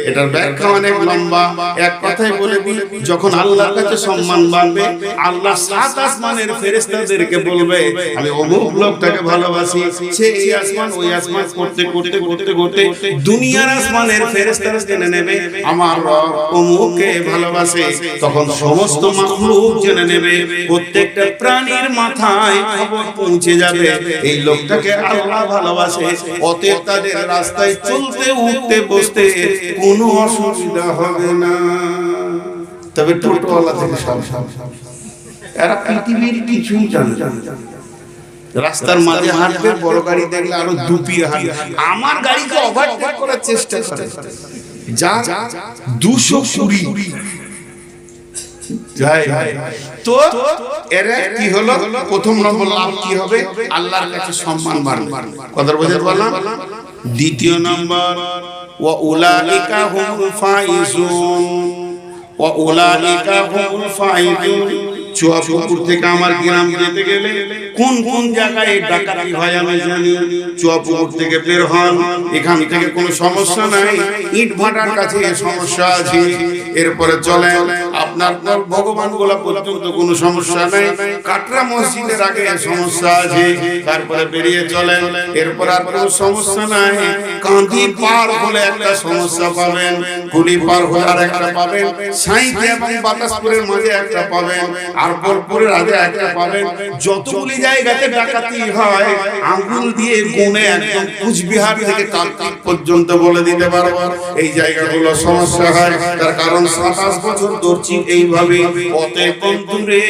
এটার ব্যাখ্যা অনেক লম্বা, এক কথায় বলে দিই, যখন আল্লাহর কাছে সম্মান বাড়বে, আল্লাহ 7 আসমানের ফেরেশতাদেরকে বলবে আমি অমুক লোকটাকে ভালোবাসি। সে এই আসমান ওই আসমান করতে করতে করতে করতে দুনিয়ার আসমানের ফেরেশতারা জেনে নেবে আমার রব অমুককে ভালোবাসে। তখন সমস্ত মাখলুক জেনে নেবে, প্রত্যেকটা প্রাণীর মাথায় খবর পৌঁছে যাবে এই লোকটাকে আল্লাহ ভালোবাসে। অতএব তাদের রাস্তায় চলতে উঠতে বসতে কোনো অসুবিধা হবে না। তবে টোটোওয়ালা থেকে সব এরা পৃথিবীর কিছুই জানে না। রাস্তার মাঝে হাঁটবে, বড় গাড়ি দেখলে আরো দুপিয়ে হাঁটবে, আমার গাড়িকে ওভারটেক করার চেষ্টা করে। যা 220 যাই তো এর কি হলো? প্রথম নম্বর লাভ কি হবে? আল্লাহর কাছে সম্মান বাড়বে। কথা বুঝতে পারলাম? দ্বিতীয় নম্বর ওয়া উলাইকা হুমুল ফাইজুন, ওয়া উলাইকা হুমুল ফাইজুন। চুয়াপুকুর থেকে আমার গ্রাম যেতে গেলে কোন কোন জায়গায় ডাকাতি হয় আমি জানি। চুয়াপুকুর থেকে বের হন, এখান থেকে কোনো সমস্যা নাই, ইট ভাটার কাছে সমস্যা আছে। এরপরে চলেন আপনার ভগবান গোলা পর্যন্ত কোনো সমস্যা নাই, কাটরা মসজিদের আগে সমস্যা আছে। তারপরে বেরিয়ে চলেন, এরপর আর কোনো সমস্যা নাই। কাঁদি পার হলে একটা সমস্যা পাবেন, কুলি পার হলে আর একটা পাবেন, সাঁইথিয়া এবং বাতাসপুরের মাঝে একটা পাবেন, আর বোলপুরের আগে একটা পাবেন। যতগুলি জায়গাতে ডাকাতি হয় আঙ্গুল দিয়ে গুনে একদম কুচবিহার থেকে কালকাট পর্যন্ত বলে দিতে পারবো এই জায়গাগুলো সমস্যা হয়। তার কারণ 27 বছর ধরছি এইভাবে। অতএব বন্ধুরে,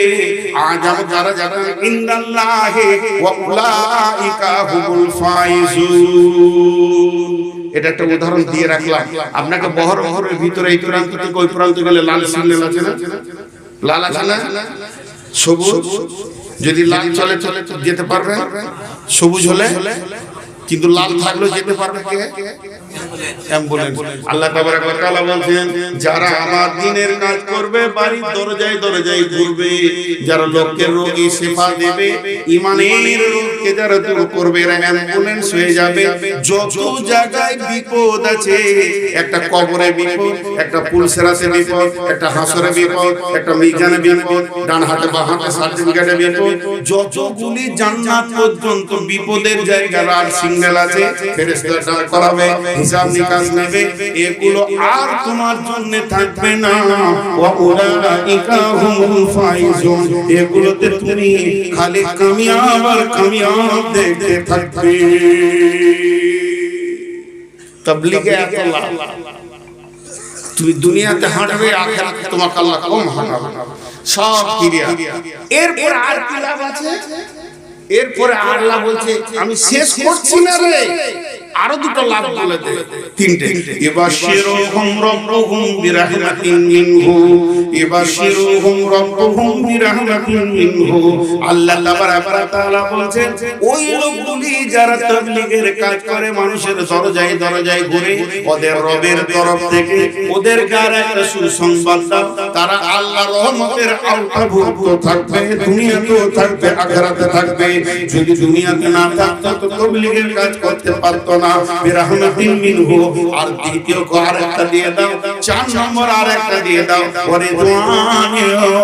আজ যারা যারা ইন্নাল্লাহি ওয়া উলাইকা হুমুল ফাইজুন, এটা একটা উদাহরণ দিয়ে রাখলাম আপনাকে। বহরের ভিতরে এই প্রান্ত থেকে ওই প্রান্ত গেলে লাল সিগন্যাল আছে না? লাল আছে না? সবুজ, যদি লাল চলে চলে যেতে পারবেন, সবুজ হলে, কিন্তু লাল থাকলেও যেতে পারবে কে? অ্যাম্বুলেন্স। আল্লাহ তাবারক ওয়া তাআলা বলেন, যারা আমার দ্বীনের কাজ করবে বাড়ির দরজায় দরজায় ঘুরবে, যারা লোকের রোগী সেবা দেবে, ঈমানের রোগকে যারা দূর করবে, এরা অ্যাম্বুলেন্স হয়ে যাবে। যত জায়গায় বিপদ আছে, একটা কবরে বিপদ, একটা পুলসেরাতে বিপদ, একটা হাসরে বিপদ, একটা মিজানে বিপদ, ডান হাতে বাঁ হাতে সার্টিফিকেটে বিপদ, যতগুলি জান্নাত পর্যন্ত বিপদের জায়গা আর সিগন্যাল আছে, ফেরেশতারা দাঁড় করাবে, হিসাব নিকাশ নেবে, এগুলো আর তোমার জন্য থাকবে না। ওয়া উলাইকা হুমুল ফাইজুন, এগুলোতে তুমি খালি কামিয়াব আর কামিয়াব দেখতে থাকবে। তাবলীগে এত লাভ, তুমি দুনিয়াতে হাঁটবে, আখিরাতে তোমাকে আল্লাহ কম হাঁটাবে, সব ক্লিয়ার। এরপর আর কি লাভ আছে? এরপরে আল্লাহ বলছে আমি শেষ করছি না রে, আরো দুটো লাভ বলে দে, তিনটে। ইবাশিরুহুম রাব্বুহুম বিরাহমাতিন মিনহু, ইবাশিরুহুম রাব্বুহুম বিরাহমাতিন মিনহু। আল্লাহ তাবারাক ওয়া তাআলা বলেন ওই লোকগুলি যারা তাবলীগের কাজ করে, মানুষের দরজায় দরজায় ঘুরে, ওদের রবের তরফ থেকে ওদের গায়ে একটা সুসংবাদ দাও, তারা আল্লাহর রহমতের আওতাভুক্ত থাকবে, দুনিয়াতেও থাকবে, আখিরাতে থাকবে। যদি দুনিয়াতে না থাকতো তো তাবলীগের কাজ করতে পারতো না। বিরাহমাতিন মিনহু। আর দ্বিতীয় আরেকটা দিয়ে দাও, 4 নম্বর আরেকটা দিয়ে দাও, ওরে দোয়ানিও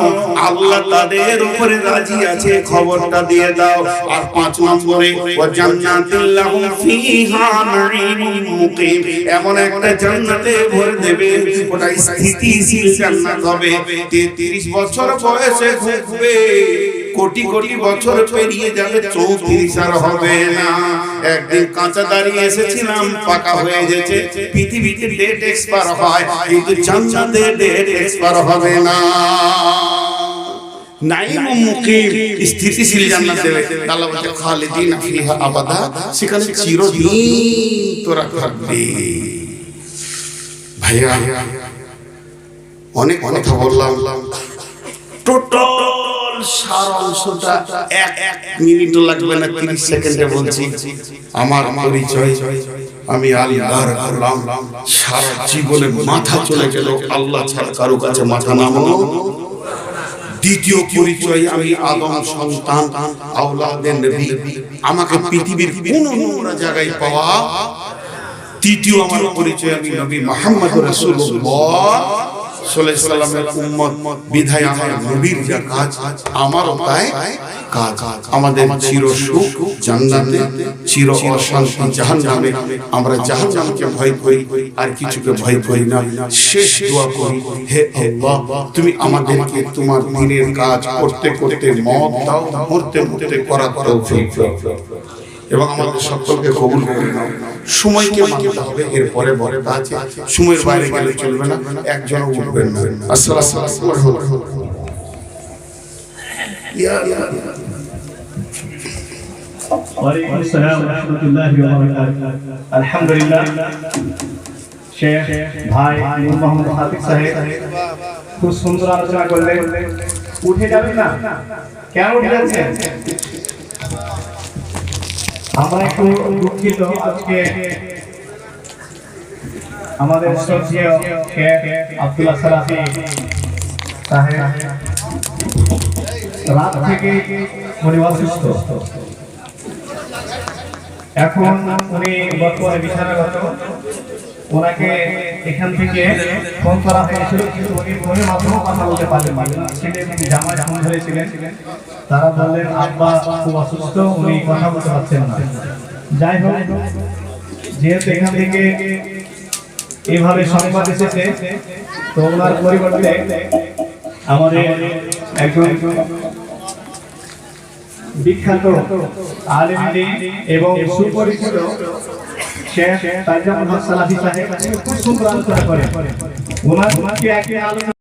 আল্লাহ তাদের উপরে রাজি আছে, খবরটা দিয়ে দাও। আর 5 নম্বরে ওয়া জান্নাতিল লাহুম ফিহা নাঈমুন মুকিম, এমন একটা জান্নাতে ভরে দেবে, ওটা স্থিতিশীল জান্নাত হবে। 33 বছর বয়সে ঘুরবে, কোটি কোটি বছর পেরিয়ে যাবে, 34 আর হবে না। একদিন কাঁচা দাঁড়িয়ে এসেছিলাম, পাকা হয়ে গেছে। পৃথিবীতে ডেট এক্সপায়ার হয়, কিন্তু জান্নাতে ডেট এক্সপায়ার হবে না। নাঈমুন মুকিম, স্থিতিশীল জান্নাত দেবে। আল্লাহ বলে খালিদিনা ফিহা আবাদা, সেখানে চিরদিন তোরা থাকবি। ভাইয়া অনেক কথা বললাম, টোটাল সার অংশটা এক মিনিটও লাগবে না, 30 সেকেন্ডে বলছি। আমার পরিচয়, আমি আল্লাহর গোলাম। সারা জীবনে মাথা চলে গেল, আল্লাহ ছাড়া কারো কাছে মাথা নামানো। দ্বিতীয় পরিচয়, আমি আদম সন্তান, আওলাদে নবী, আমাকে পৃথিবীর কোন নোংরা জায়গায় পাওয়া। তৃতীয় আমার পরিচয়, আমি নবী মুহাম্মদ রাসূলুল্লাহ সাল্লাল্লাহু আলাইহি ওয়াসাল্লামের উম্মত, বিধায় আমার নবীর যা কাজ আমারও তাই কাজ। আমাদের চির সুখ জান্নাতে, চির অশান্তি জাহান্নামে। আমরা জাহান্নামকে ভয় করি আর কিছুকে ভয় করি না। শেষ দোয়া করি, হে আল্লাহ তুমি আমাদেরকে তোমার দ্বীনের কাজ করতে করতে মওত দাও, মরতে মরতে করার তৌফিক দাও, এবং আমাদের সকলকে কবুল করে নাও। সময়কে মানতে হবে, এরপরে বড় কাজ, সময়ের বাইরে গেলে চলবে না, একজনও উঠবেন না। আসসালামু আলাইকুম ওয়া রাহমাতুল্লাহ। ওয়ালাইকুম আসসালাম ওয়া রাহমাতুল্লাহি ওয়া বারাকাতুহু। আলহামদুলিল্লাহ, শেখ ভাই নূর মোহাম্মদ হাফিজ সাহেব খুব সুন্দর আলোচনা করলেন। উঠে যাবেন না, কেন উঠে যাচ্ছেন? আমরা একটু দুঃখিত, আজকে আমাদের শ্রদ্ধেয় শেখ আব্দুল্লাহ সালাফি সাহেব রাত থেকে উনি অসুস্থ, এখন উনি বর্তমানে বিছানাগত। ওনাকে এখান থেকে ফোন করা হয়েছিল, কিন্তু উনি ফোনের মাধ্যমেও কথা বলতে পারলেন না। ছেলে জামাই ফোন ধরেছিলেন, তারা বললেন আব্বা খুব অসুস্থ, উনি কথা বলতে পারছেন না। যাই হোক, যেহেতু এখান থেকে এইভাবে সংবাদ এসেছে, তো ওনার পরিবর্তে আমাদের একজন বিখ্যাত আলেম এবং সুপরিচিত শেখ তাইজামুল হক সালাফি সাহেব খুব সুন্দর আলোচনা করেন। ওনাকে একটা আলোচনা